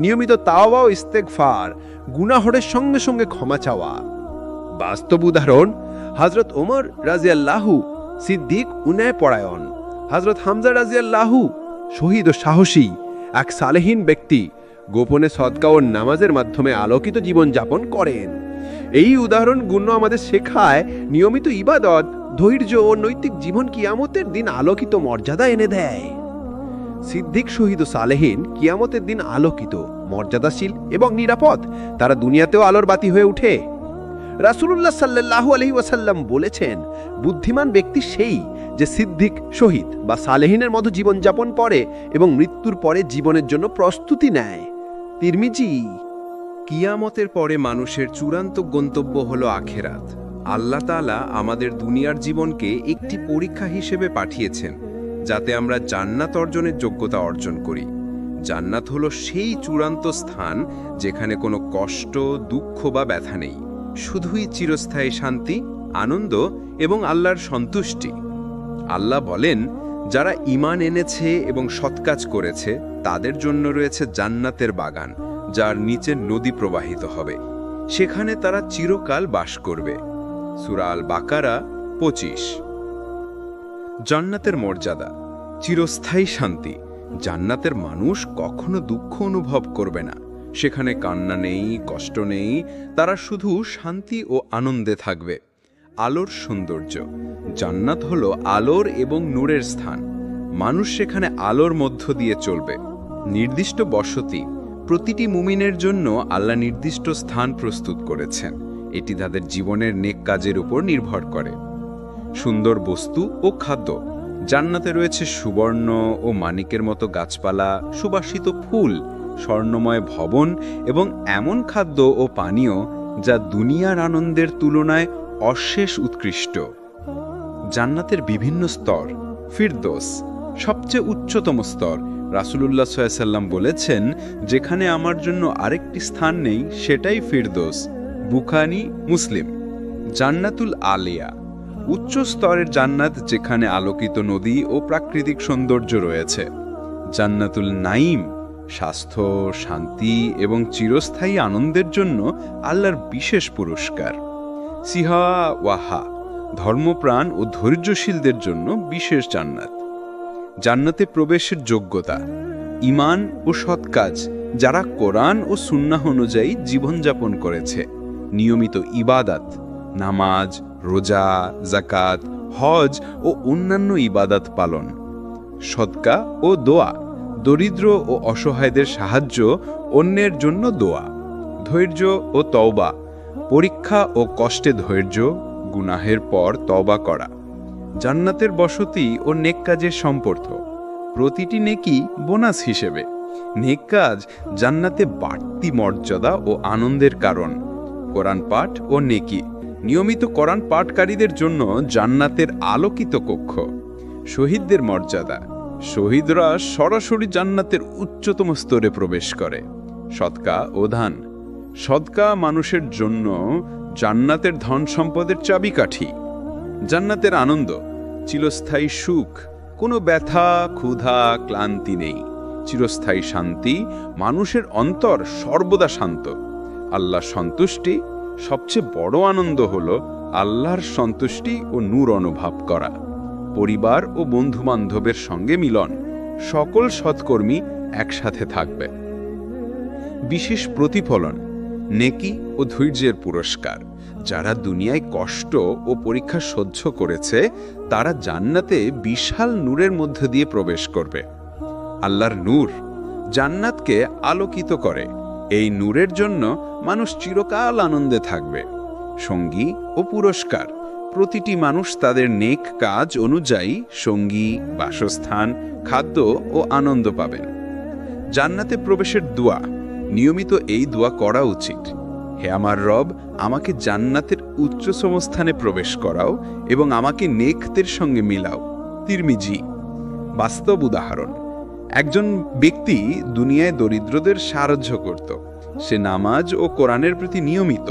নিয়মিত তাওবা ও ইস্তেগফার, গুনাহরের সঙ্গে সঙ্গে ক্ষমা চাওয়া। বাস্তব উদাহরণ: হযরত ওমর রাদিয়াল্লাহু, সিদ্দিক ন্যায়পরায়ণ। হযরত হামজা রাদিয়াল্লাহু শহীদ ও সাহসী, এক সালেহিন ব্যক্তি, গোপনে সদকা ও নামাজের মাধ্যমে আলোকিত জীবন যাপন করেন। এই উদাহরণগুলো আমাদের শেখায় নিয়মিত ইবাদত, ধৈর্য ও নৈতিক জীবন কিয়ামতের দিন আলোকিত মর্যাদা এনে দেয়। সিদ্দিক, শহীদ ও সালেহিন কিয়ামতের দিন আলোকিত, মর্যাদাশীল এবং নিরাপদ। তারা দুনিয়াতেও আলোর বাতি হয়ে ওঠে। রাসূলুল্লাহ সাল্লাল্লাহু আলাইহি ওয়াসাল্লাম বলেছেন, বুদ্ধিমান ব্যক্তি সেই যে সিদ্দিক, শহীদ বা সালেহিনের মতো জীবন যাপন করে এবং মৃত্যুর পরে জীবনের জন্য প্রস্তুতি নেয়। তিরমিজি। কিয়ামতের পরে মানুষের চূড়ান্ত গন্তব্য হলো আখেরাত। আল্লাহ তাআলা আমাদের দুনিয়ার জীবনকে একটি পরীক্ষা হিসেবে পাঠিয়েছেন, যাতে আমরা জান্নাত অর্জনের যোগ্যতা অর্জন করি। জান্নাত হলো সেই চূড়ান্ত স্থান যেখানে কোনো কষ্ট, দুঃখ বা ব্যথা নেই, শুধুই চিরস্থায়ী শান্তি, আনন্দ এবং আল্লাহর সন্তুষ্টি। আল্লাহ বলেন, যারা ঈমান এনেছে এবং সৎকাজ করেছে তাদের জন্য রয়েছে জান্নাতের বাগান, যার নিচে নদী প্রবাহিত হবে। সেখানে তারা চিরকাল বাস করবে। সূরা আল বাকারা 25। জান্নাতের মর্যাদা, চিরস্থায়ী শান্তি। জান্নাতের মানুষ কখনো দুঃখ অনুভব করবে না। সেখানে কান্না নেই, কষ্ট নেই, তারা শুধু শান্তি ও আনন্দে থাকবে। আলোর সৌন্দর্য। জান্নাত হলো আলোর এবং নূরের স্থান। মানুষ সেখানে আলোর মধ্য দিয়ে চলবে। নির্দিষ্ট বসতি। প্রতিটি মুমিনের জন্য আল্লাহ নির্দিষ্ট স্থান প্রস্তুত করেছেন। এটি তাদের জীবনের নেক কাজের উপর নির্ভর করে। সুন্দর বস্তু ও খাদ্য। জান্নাতে রয়েছে সুবর্ণ ও মানিকের মতো গাছপালা, সুবাসিত ফুল, স্বর্ণময় ভবন এবং এমন খাদ্য ও পানীয় যা দুনিয়ার আনন্দের তুলনায় অশেষ উৎকৃষ্ট। জান্নাতের বিভিন্ন স্তর। ফিরদৌস সবচেয়ে উচ্চতম স্তর। রাসূলুল্লাহ সাল্লাল্লাহু আলাইহি ওয়াসাল্লাম বলেছেন, যেখানে আমার জন্য আরেকটি স্থান নেই সেটাই ফিরদৌস। বুখারী, মুসলিম। জান্নাতুল আলিয়া উচ্চ স্তরের জান্নাত, যেখানে আলোকিত নদী ও প্রাকৃতিক সৌন্দর্য রয়েছে। জান্নাতুল নাঈম স্বাস্থ্য, শান্তি এবং চিরস্থায়ী আনন্দের জন্য আল্লাহর বিশেষ পুরস্কার। সিহা ওয়াহা ধর্মপ্রাণ ও ধৈর্যশীলদের জন্য বিশেষ জান্নাত। জান্নাতে প্রবেশের যোগ্যতা। ঈমান ও সৎ কাজ, যারা কোরআন ও সুন্নাহ অনুযায়ী জীবনযাপন করেছে। নিয়মিত ইবাদত, নামাজ, রোজা, যাকাত, হজ ও অন্যান্য ইবাদত পালন। সদকা ও দোয়া, দরিদ্র ও অসহায়দের সাহায্য, অন্যের জন্য দোয়া। ধৈর্য ও তওবা, পরীক্ষা ও কষ্টে ধৈর্য, গুনাহের পর তওবা করা। জান্নাতের বসতি ও নেক কাজের সম্পর্ক। প্রতিটি নেকি বোনাস হিসেবে। নেক কাজ জান্নাতে বাড়তি মর্যাদা ও আনন্দের কারণ। কোরআন পাঠ ও নেকি, নিয়মিত কোরআন পাঠকারীদের জন্য জান্নাতের আলোকিত কক্ষ। শহীদদের মর্যাদা, শহীদরা সরাসরি জান্নাতের উচ্চতম স্তরে প্রবেশ করে। সদকা ও দান, সদকা মানুষের জন্য জান্নাতের ধন সম্পদের চাবিকাঠি। জান্নাতের আনন্দ, চিরস্থায়ী সুখ, কোনো ব্যথা, ক্ষুধা, ক্লান্তি নেই। চিরস্থায়ী শান্তি, মানুষের অন্তর সর্বদা শান্ত। আল্লাহর সন্তুষ্টি, সবচেয়ে বড় আনন্দ হল আল্লাহর সন্তুষ্টি ও নূর অনুভব করা। পরিবার ও বন্ধুবান্ধবের সঙ্গে মিলন, সকল সৎকর্মী একসাথে থাকবে। বিশেষ প্রতিফলন, নেকি ও ধৈর্যের পুরস্কার। যারা দুনিয়ায় কষ্ট ও পরীক্ষা সহ্য করেছে তারা জান্নাতে বিশাল নূরের মধ্য দিয়ে প্রবেশ করবে। আল্লাহর নূর জান্নাতকে আলোকিত করে। এই নূরের জন্য মানুষ চিরকাল আনন্দে থাকবে। সঙ্গী ও পুরস্কার, প্রতিটি মানুষ তাদের নেক কাজ অনুযায়ী সঙ্গী, বাসস্থান, খাদ্য ও আনন্দ পাবেন। জান্নাতে প্রবেশের দোয়া, নিয়মিত এই দোয়া করা উচিত। হে আমার রব, আমাকে জান্নাতের উচ্চতম স্থানে প্রবেশ করাও এবং আমাকে নেকদের সঙ্গে মিলাও। তিরমিজি। বাস্তব উদাহরণ, একজন ব্যক্তি দুনিয়ায় দরিদ্রদের সাহায্য করত। সে নামাজ ও কোরআনের প্রতি নিয়মিত।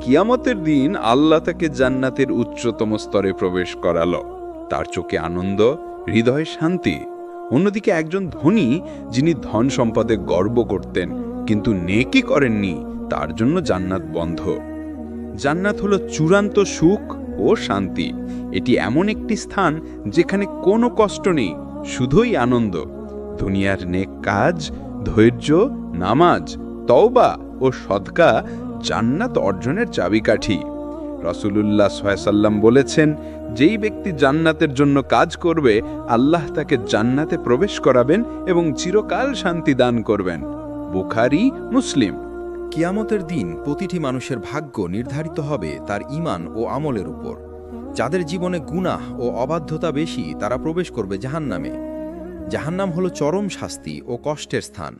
কিয়ামতের দিন আল্লাহ তাকে জান্নাতের উচ্চতম স্তরে প্রবেশ করালো। তার চোখে আনন্দ, হৃদয়ে শান্তি। অন্যদিকে একজন ধনী, যিনি ধন সম্পদে গর্ব করতেন কিন্তু নেকি করেননি, তার জন্য জান্নাত বন্ধ। জান্নাত হলো চূড়ান্ত সুখ ও শান্তি। এটি এমন একটি স্থান যেখানে কোনো কষ্ট নেই, শুধুই আনন্দ। দুনিয়ার নেক কাজ, ধৈর্য, নামাজ, তওবা ও সদকা জান্নাত অর্জনের চাবিকাঠি। রাসূলুল্লাহ সাল্লাল্লাহু আলাইহি ওয়াসাল্লাম বলেছেন, যেই ব্যক্তি জান্নাতের জন্য কাজ করবে আল্লাহ তাকে জান্নাতে প্রবেশ করাবেন এবং চিরকাল শান্তি দান করবেন। বুখারী, মুসলিম। কিয়ামতের দিন প্রতিটি মানুষের ভাগ্য নির্ধারিত হবে তার ঈমান ও আমলের উপর। যাদের জীবনে গুনাহ ও অবাধ্যতা বেশি তারা প্রবেশ করবে জাহান্নামে। জাহান্নাম হলো চরম শাস্তি ও কষ্টের স্থান।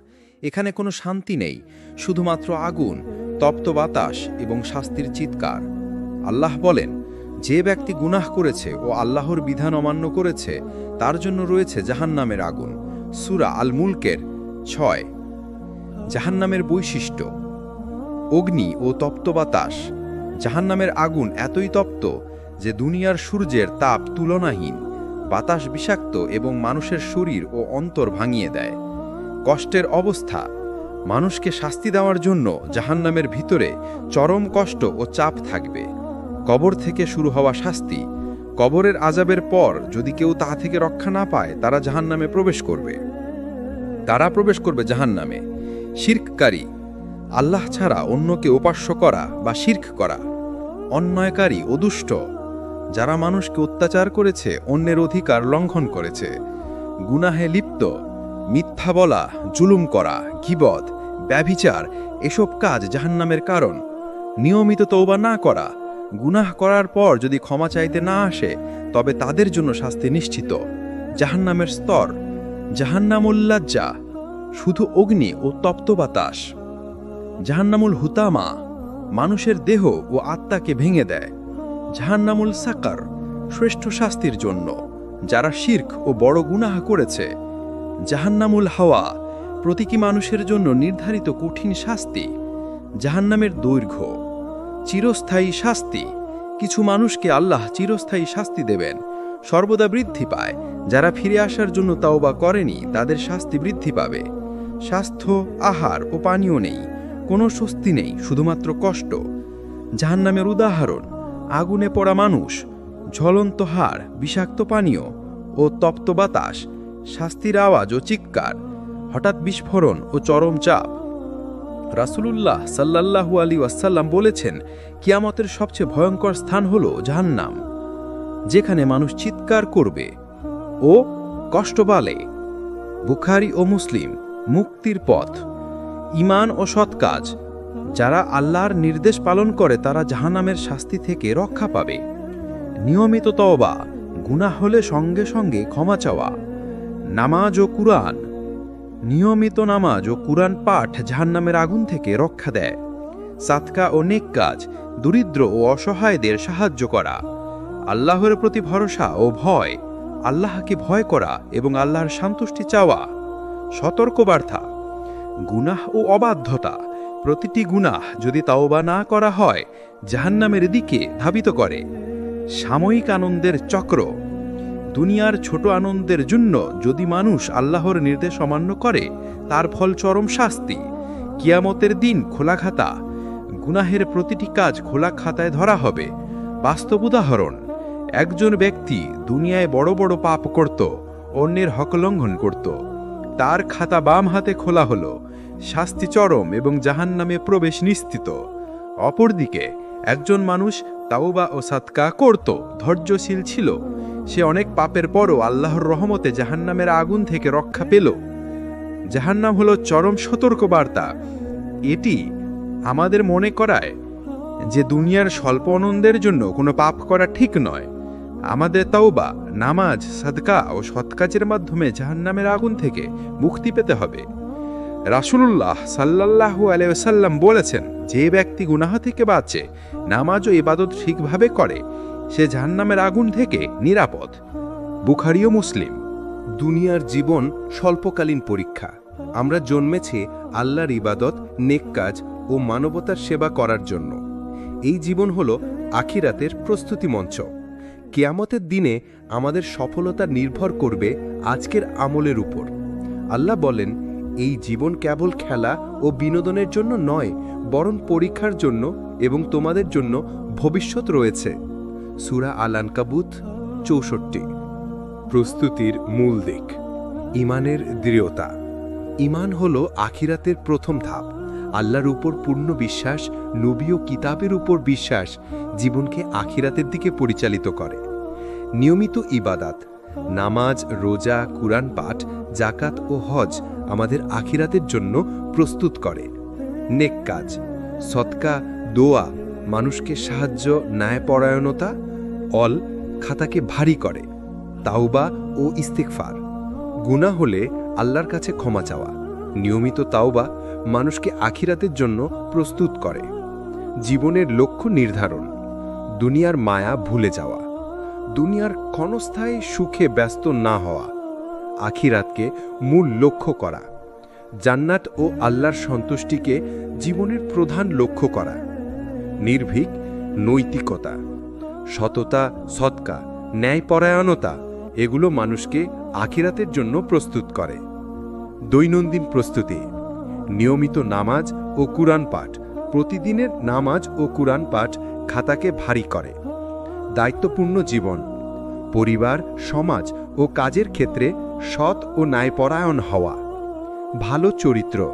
এখানে কোনো শান্তি নেই, শুধুমাত্র আগুন, তপ্ত বাতাস এবং শাস্তির চিৎকার। আল্লাহ বলেন, যে ব্যক্তি গুনাহ করেছে ও আল্লাহর বিধান অমান্য করেছে তার জন্য রয়েছে জাহান্নামের আগুন। সূরা আল মুলকের 6। জাহান্নামের বৈশিষ্ট্য, অগ্নি ও তপ্ত বাতাস। জাহান্নামের আগুন এতই তপ্ত যে দুনিয়ার সূর্যের তাপ তুলনাহীন। বাতাস বিষাক্ত এবং মানুষের শরীর ও অন্তর ভাঙিয়ে দেয়। কষ্টের অবস্থা, মানুষকে শাস্তি দেওয়ার জন্য জাহান্নামের ভিতরে চরম কষ্ট ও চাপ থাকবে। কবর থেকে শুরু হওয়া শাস্তি, কবরের আযাবের পর যদি কেউ তা থেকে রক্ষা না পায় তারা জাহান্নামে প্রবেশ করবে। জাহান্নামে। শিরককারী, আল্লাহ ছাড়া অন্যকে উপাস্য করা বা শিরক করা। অন্যায়কারী ও দুষ্ট, যারা মানুষকে অত্যাচার করেছে, অন্যের অধিকার লঙ্ঘন করেছে। গুনাহে লিপ্ত, মিথ্যা বলা, জুলুম করা, গীবত, ব্যভিচার, এসব কাজ জাহান্নামের কারণ। নিয়মিত তওবা না করা, গুনাহ করার পর যদি ক্ষমা চাইতে না আসে তবে তাদের জন্য শাস্তি নিশ্চিত। জাহান্নামের স্তর, জাহান্নামুল লাজ্জা, শুধু অগ্নি ও তপ্ত বাতাস। জাহান্নামুল হুতামা, মানুষের দেহ ও আত্মাকে ভেঙে দেয়। জাহান্নামুল সাকার, শ্রেষ্ঠ শাস্তির জন্য যারা শিরক ও বড় গুনাহ করেছে। জাহান্নামুল হাওয়া, প্রতীকী মানুষের জন্য নির্ধারিত কঠিন শাস্তি। জাহান্নামের দৈর্ঘ্য, চিরস্থায়ী শাস্তি। কিছু মানুষকে আল্লাহ চিরস্থায়ী শাস্তি দেবেন, সর্বদা বৃদ্ধি পায়। যারা ফিরে আসার জন্য তাওবা করেনি তাদের শাস্তি বৃদ্ধি পাবে। স্বাস্থ্য, আহার ও পানীয় নেই, কোনো স্বস্তি নেই, শুধুমাত্র কষ্ট। জাহান্নামের উদাহরণ, আগুনে পড়া মানুষ, ঝলন্ত হাড়, বিষাক্ত পানীয় ও তপ্ত বাতাস, শাস্তির আওয়াজ ও চিৎকার, হঠাৎ বিস্ফোরণ ও চরম চাপ। রাসূলুল্লাহ সাল্লাল্লাহু আলাইহি ওয়াসাল্লাম বলেছেন, কিয়ামতের সবচেয়ে ভয়ঙ্কর স্থান হলো জাহান্নাম, যেখানে মানুষ চিৎকার করবে ও কষ্ট পালে। বুখারী ও মুসলিম। মুক্তির পথ, ঈমান ও সৎ কাজ। যারা আল্লাহর নির্দেশ পালন করে তারা জাহান্নামের শাস্তি থেকে রক্ষা পাবে। নিয়মিত তওবা, গুনাহ হলে সঙ্গে সঙ্গে ক্ষমা চাওয়া। নামাজ ও কুরআন। নিয়মিত নামাজ ও কুরআন পাঠ জাহান্নামের আগুন থেকে রক্ষা দেয়। সাদকা ও নেক কাজ, দরিদ্র ও অসহায়দের সাহায্য করা। আল্লাহর প্রতি ভরসা ও ভয়, আল্লাহকে ভয় করা এবং আল্লাহর সন্তুষ্টি চাওয়া। সতর্কবার্তা, গুনাহ ও অবাধ্যতা। প্রতিটি গুনাহ যদি তাওবা না করা হয় জাহান্নামের দিকে ধাবিত করে। সাময়িক আনন্দের চক্র। দুনিয়ার ছোট আনন্দের জন্য যদি মানুষ আল্লাহর নির্দেশ অমান্য করে তার ফল চরম শাস্তি। কিয়ামতের দিন খোলা খাতা। গুনাহের প্রতিটি কাজ খোলা খাতায় ধরা হবে। বাস্তব উদাহরণ, একজন ব্যক্তি দুনিয়ায় বড় বড় পাপ করত, অন্যের হক লঙ্ঘন করত। তার খাতা বাম হাতে খোলা হলো, শাস্তি চরম এবং জাহান্নামে প্রবেশ নিশ্চিত। অপরদিকে একজন মানুষ তাওবা ও সাদকা করত, ধৈর্যশীল ছিল। সে অনেক পাপের পরও আল্লাহর রহমতে জাহান্নামের আগুন থেকে রক্ষা পেল। জাহান্নাম হলো চরম সতর্কবার্তা। এটি আমাদের মনে করায় যে দুনিয়ার স্বল্প আনন্দের জন্য কোনো পাপ করা ঠিক নয়। আমাদের তাওবা, নামাজ, সাদকা ও সৎ কাজের মাধ্যমে জাহান্নামের আগুন থেকে মুক্তি পেতে হবে। রাসূলুল্লাহ সাল্লাল্লাহু আলাইহি ওয়াসাল্লাম বলেছেন, যে ব্যক্তি গুনাহ থেকে বাঁচে, নামাজ ও ইবাদত ঠিকভাবে করে, সে জাহান্নামের আগুন থেকে নিরাপদ। বুখারী ও মুসলিম। দুনিয়ার জীবন স্বল্পকালীন পরীক্ষা। আমরা জন্মেছি আল্লাহর ইবাদত, নেক কাজ ও মানবতার সেবা করার জন্য। এই জীবন হল আখিরাতের প্রস্তুতি মঞ্চ। কিয়ামতের দিনে আমাদের সফলতা নির্ভর করবে আজকের আমলের উপর। আল্লাহ বলেন, এই জীবন কেবল খেলা ও বিনোদনের জন্য নয়, বরং পরীক্ষার জন্য এবং তোমাদের জন্য ভবিষ্যৎ রয়েছে। সূরা আল-আনকাবুত 64। প্রস্তুতির মূল দিক। ঈমানের দৃঢ়তা। ঈমান হল আখিরাতের প্রথম ধাপ। আল্লাহর উপর পূর্ণ বিশ্বাস, নবী ও কিতাবের উপর বিশ্বাস জীবনকে আখিরাতের দিকে পরিচালিত করে। নিয়মিত ইবাদাত, নামাজ, রোজা, কুরআন পাঠ, যাকাত ও হজ আমাদের আখিরাতের জন্য প্রস্তুত করে। নেক কাজ, সদকা, দোয়া মানুষকে সাহায্য, ন্যায়পরায়ণতা, অল খাতাকে ভারী করে। তাওবা ও ইস্তিগফার, গুনাহ হলে আল্লাহর কাছে ক্ষমা চাওয়া। নিয়মিত তাওবা মানুষকে আখিরাতের জন্য প্রস্তুত করে। জীবনের লক্ষ্য নির্ধারণ, দুনিয়ার মায়া ভুলে যাওয়া, দুনিয়ার ক্ষণস্থায়ী সুখে ব্যস্ত না হওয়া, আখিরাতকে মূল লক্ষ্য করা, জান্নাত ও আল্লাহর সন্তুষ্টিকে জীবনের প্রধান লক্ষ্য করা। নির্ভীক নৈতিকতা, সততা, সদকা, ন্যায়পরায়ণতা এগুলো মানুষকে আখিরাতের জন্য প্রস্তুত করে। দৈনন্দিন প্রস্তুতি, নিয়মিত নামাজ ও কুরআন পাঠ। প্রতিদিনের নামাজ ও কুরআন পাঠ খাতাকে ভারী করে। দায়িত্বপূর্ণ জীবন, পরিবার, সমাজ ও কাজের ক্ষেত্রে সৎ ও ন্যায়পরায়ণ হওয়া। ভালো চরিত্র,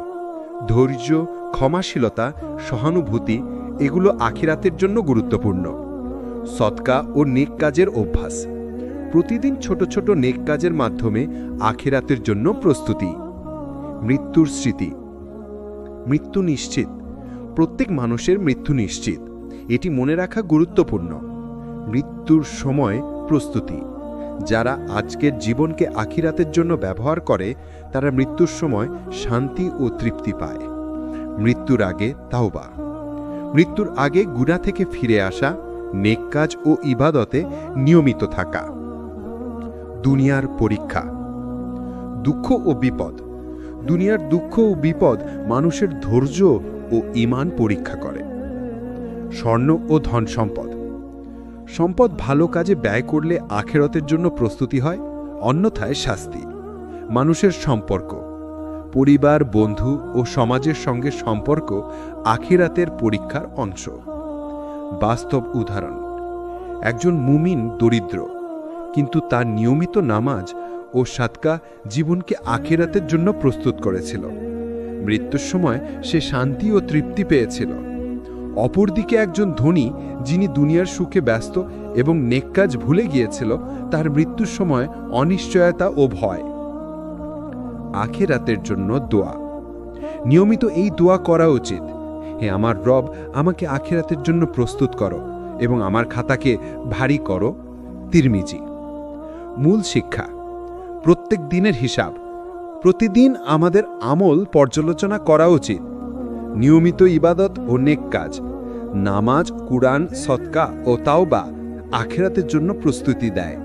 ধৈর্য, ক্ষমাশীলতা, সহানুভূতি এগুলো আখিরাতের জন্য গুরুত্বপূর্ণ। সদকা ও নেক কাজের অভ্যাস, প্রতিদিন ছোট ছোট নেক কাজের মাধ্যমে আখিরাতের জন্য প্রস্তুতি। মৃত্যুর স্মৃতি। মৃত্যু নিশ্চিত। প্রত্যেক মানুষের মৃত্যু নিশ্চিত, এটি মনে রাখা গুরুত্বপূর্ণ। মৃত্যুর সময় প্রস্তুতি। যারা আজকের জীবনকে আখিরাতের জন্য ব্যবহার করে তারা মৃত্যুর সময় শান্তি ও তৃপ্তি পায়। মৃত্যুর আগে তাওবা। মৃত্যুর আগে গুনাহ থেকে ফিরে আসা, নেক কাজ ও ইবাদতে নিয়মিত থাকা। দুনিয়ার পরীক্ষা। দুঃখ ও বিপদ। দুনিয়ার দুঃখ ও বিপদ মানুষের ধৈর্য ও ঈমান পরীক্ষা করে। স্বর্ণ ও ধন সম্পদ। সম্পদ ভালো কাজে ব্যয় করলে আখিরাতের জন্য প্রস্তুতি হয়, অন্যথায় শাস্তি। মানুষের সম্পর্ক, পরিবার, বন্ধু ও সমাজের সঙ্গে সম্পর্ক আখিরাতের পরীক্ষার অংশ। বাস্তব উদাহরণ, একজন মুমিন দরিদ্র, কিন্তু তার নিয়মিত নামাজ ও সাদকা জীবনকে আখিরাতের জন্য প্রস্তুত করেছিল। মৃত্যুর সময় সে শান্তি ও তৃপ্তি পেয়েছিল। অপরদিকে একজন ধনী, যিনি দুনিয়ার সুখে ব্যস্ত এবং নেক কাজ ভুলে গিয়েছিল, তার মৃত্যুর সময় অনিশ্চয়তা ও ভয়। আখিরাতের জন্য দোয়া। নিয়মিত এই দোয়া করা উচিত, হে আমার রব, আমাকে আখিরাতের জন্য প্রস্তুত করো এবং আমার খাতাকে ভারী করো। তিরমিজি। মূল শিক্ষা। প্রত্যেক দিনের হিসাব। প্রতিদিন আমাদের আমল পর্যালোচনা করা উচিত। নিয়মিত ইবাদত ও নেক কাজ, নামাজ, কুরআন, সদকা ও তাওবা আখিরাতের জন্য প্রস্তুতি দেয়।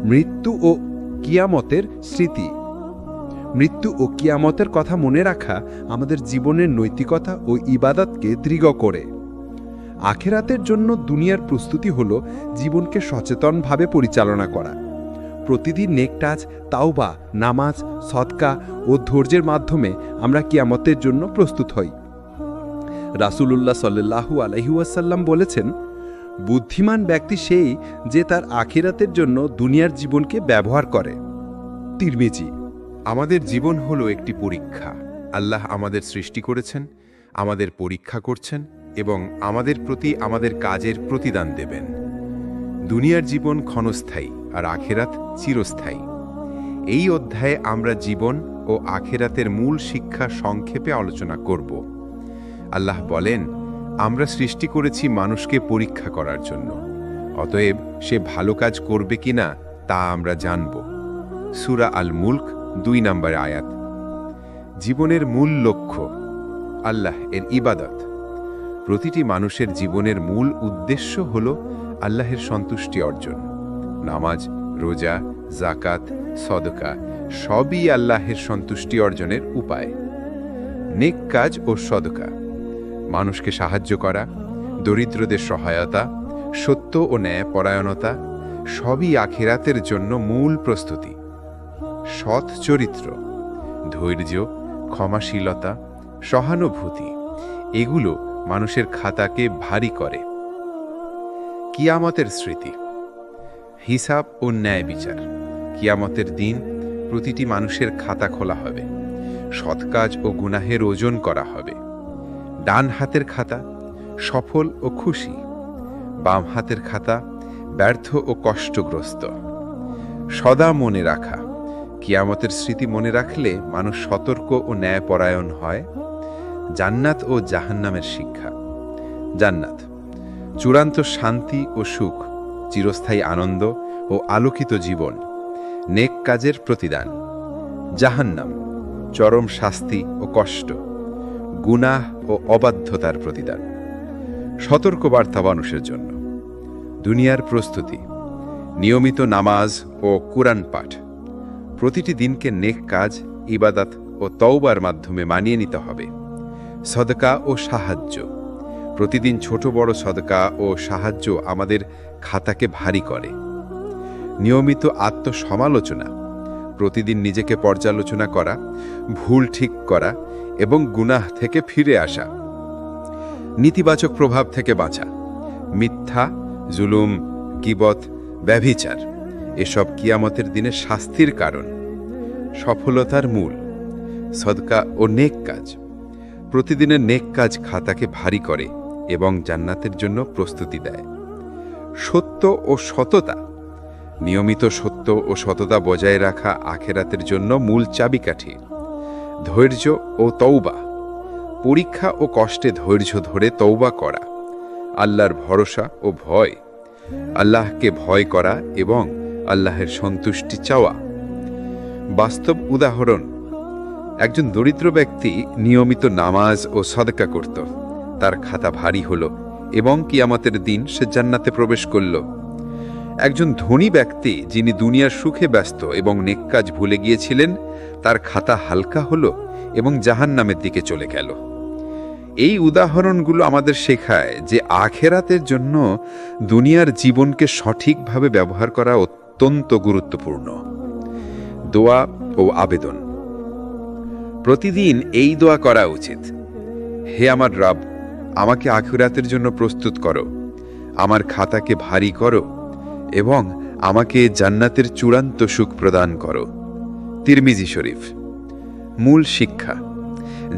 মৃত্যু ও কিয়ামতের স্মৃতি। মৃত্যু ও কিয়ামতের কথা মনে রাখা আমাদের জীবনের নৈতিকতা ও ইবাদতকে দৃঢ় করে। আখিরাতের জন্য দুনিয়ার প্রস্তুতি হল জীবনকে সচেতনভাবে পরিচালনা করা। প্রতিদিন নেক কাজ, তাওবা, নামাজ, সদকা ও ধৈর্যের মাধ্যমে আমরা কিয়ামতের জন্য প্রস্তুত হই। রাসূলুল্লাহ সাল্লাল্লাহু আলাইহি ওয়াসাল্লাম বলেছেন, বুদ্ধিমান ব্যক্তি সেই যে তার আখিরাতের জন্য দুনিয়ার জীবনকে ব্যবহার করে। তিরমিজি। আমাদের জীবন হলো একটি পরীক্ষা। আল্লাহ আমাদের সৃষ্টি করেছেন, আমাদের পরীক্ষা করছেন এবং আমাদের প্রতি আমাদের কাজের প্রতিদান দেবেন। দুনিয়ার জীবন ক্ষণস্থায়ী আর আখেরাত চিরস্থায়ী। এই অধ্যায়ে আমরা জীবন ও আখেরাতের মূল শিক্ষা সংক্ষেপে আলোচনা করব। আল্লাহ বলেন, আমরা সৃষ্টি করেছি মানুষকে পরীক্ষা করার জন্য, অতএব সে ভালো কাজ করবে কিনা তা আমরা জানব। সূরা আল মুলক 2 নম্বর আয়াত। জীবনের মূল লক্ষ্য আল্লাহ এর ইবাদত। প্রতিটি মানুষের জীবনের মূল উদ্দেশ্য হল আল্লাহের সন্তুষ্টি অর্জন। নামাজ, রোজা, জাকাত, সদকা সবই আল্লাহের সন্তুষ্টি অর্জনের উপায়। নেক কাজ ও সদকা, মানুষকে সাহায্য করা, দরিদ্রদের সহায়তা, সত্য ও ন্যায়পরায়ণতা সবই আখিরাতের জন্য মূল প্রস্তুতি। সৎ চরিত্র, ধৈর্য, ক্ষমাশীলতা, সহানুভূতি এগুলো মানুষের খাতাকে ভারী করে। কিয়ামতের স্মৃতি, হিসাব ও ন্যায় বিচার। কিয়ামতের দিন প্রতিটি মানুষের খাতা খোলা হবে, সৎ কাজ ও গুনাহের ওজন করা হবে। ডান হাতের খাতা সফল ও খুশি, বাম হাতের খাতা ব্যর্থ ও কষ্টগ্রস্ত। সদা মনে রাখা, কিয়ামতের স্মৃতি মনে রাখলে মানুষ সতর্ক ও ন্যায়পরায়ণ হয়। জান্নাত ও জাহান্নামের শিক্ষা। জান্নাত চূড়ান্ত শান্তি ও সুখ, চিরস্থায়ী আনন্দ ও আলোকিত জীবন, নেক কাজের প্রতিদান। জাহান্নাম চরম শাস্তি ও কষ্ট, গুনাহ ও অবাধ্যতার প্রতিদান। সতর্কবার্তা মানুষের জন্য। দুনিয়ার প্রস্তুতি, নিয়মিত নামাজ ও কুরআন পাঠ। প্রতিটি দিনকে নেক কাজ, ইবাদত ও তওবার মাধ্যমে মানিয়ে নিতে হবে। সদকা ও সাহায্য, প্রতিদিন ছোট বড় সদকা ও সাহায্য আমাদের খাতাকে ভারী করে। নিয়মিত আত্মসমালোচনা, প্রতিদিন নিজেকে পর্যালোচনা করা, ভুল ঠিক করা এবং গুনাহ থেকে ফিরে আসা। নেতিবাচক প্রভাব থেকে বাঁচা, মিথ্যা, জুলুম, গীবত, ব্যভিচার এসব কিয়ামতের দিনে শাস্তির কারণ। সফলতার মূল, সদকা ও নেক কাজ। প্রতিদিনের নেক কাজ খাতাকে ভারী করে এবং জান্নাতের জন্য প্রস্তুতি দেয়। সত্য ও সততা, নিয়মিত সত্য ও সততা বজায় রাখা আখেরাতের জন্য মূল চাবিকাঠি। ধৈর্য ও তওবা, পরীক্ষা ও কষ্টে ধৈর্য ধরে তওবা করা। আল্লাহর ভরসা ও ভয়, আল্লাহকে ভয় করা এবং আল্লাহের সন্তুষ্টি চাওয়া। বাস্তব উদাহরণ, একজন দরিদ্র ব্যক্তি নিয়মিত নামাজ ও সদকা করত, তার খাতা ভারী হল এবং কিয়ামতের দিন সে জান্নাতে প্রবেশ করল। একজন ধনী ব্যক্তি যিনি দুনিয়ার সুখে ব্যস্ত এবং নেক কাজ ভুলে গিয়েছিলেন, তার খাতা হালকা হল এবং জাহান্নামের দিকে চলে গেল। এই উদাহরণগুলো আমাদের শেখায় যে আখেরাতের জন্য দুনিয়ার জীবনকে সঠিকভাবে ব্যবহার করা অত্যন্ত গুরুত্বপূর্ণ। দোয়া ও আবেদন, প্রতিদিন এই দোয়া করা উচিত। হে আমার রব, আমাকে আখিরাতের জন্য প্রস্তুত করো, আমার খাতাকে ভারী করো এবং আমাকে জান্নাতের চূড়ান্ত সুখ প্রদান করো। তিরমিজি শরীফ। মূল শিক্ষা,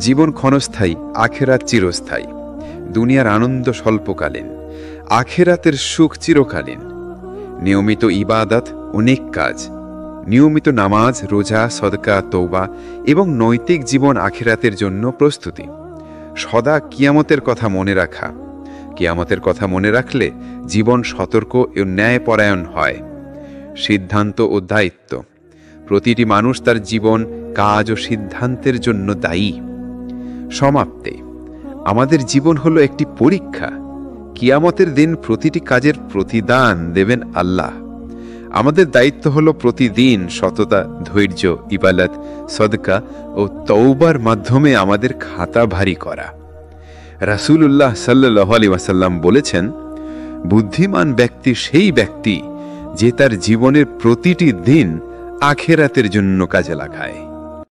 জীবন ক্ষণস্থায়ী, আখেরাত চিরস্থায়ী। দুনিয়ার আনন্দ স্বল্পকালীন, আখেরাতের সুখ চিরকালীন। নিয়মিত ইবাদত ও নেক কাজ, নিয়মিত নামাজ, রোজা, সদকা, তওবা এবং নৈতিক জীবন আখিরাতের জন্য প্রস্তুতি। সদা কিয়ামতের কথা মনে রাখা, কিয়ামতের কথা মনে রাখলে জীবন সতর্ক ও ন্যায়পরায়ণ হয়। সিদ্ধান্ত ও দায়িত্ব, প্রতিটি মানুষ তার জীবন, কাজ ও সিদ্ধান্তের জন্য দায়ী। সমাপ্তে, আমাদের জীবন হলো একটি পরীক্ষা। কিয়ামতের দিন প্রতিটি কাজের প্রতিদান দেবেন আল্লাহ। আমাদের দায়িত্ব হলো প্রতিদিন সততা, ধৈর্য, ইবাদত, সদকা ও তওবার মাধ্যমে আমাদের খাতা ভারী করা। রাসূলুল্লাহ সাল্লাল্লাহু আলাইহি ওয়াসাল্লাম বলেছেন, বুদ্ধিমান ব্যক্তি সেই ব্যক্তি যে তার জীবনের প্রতিটি দিন আখিরাতের জন্য কাজে লাগায়।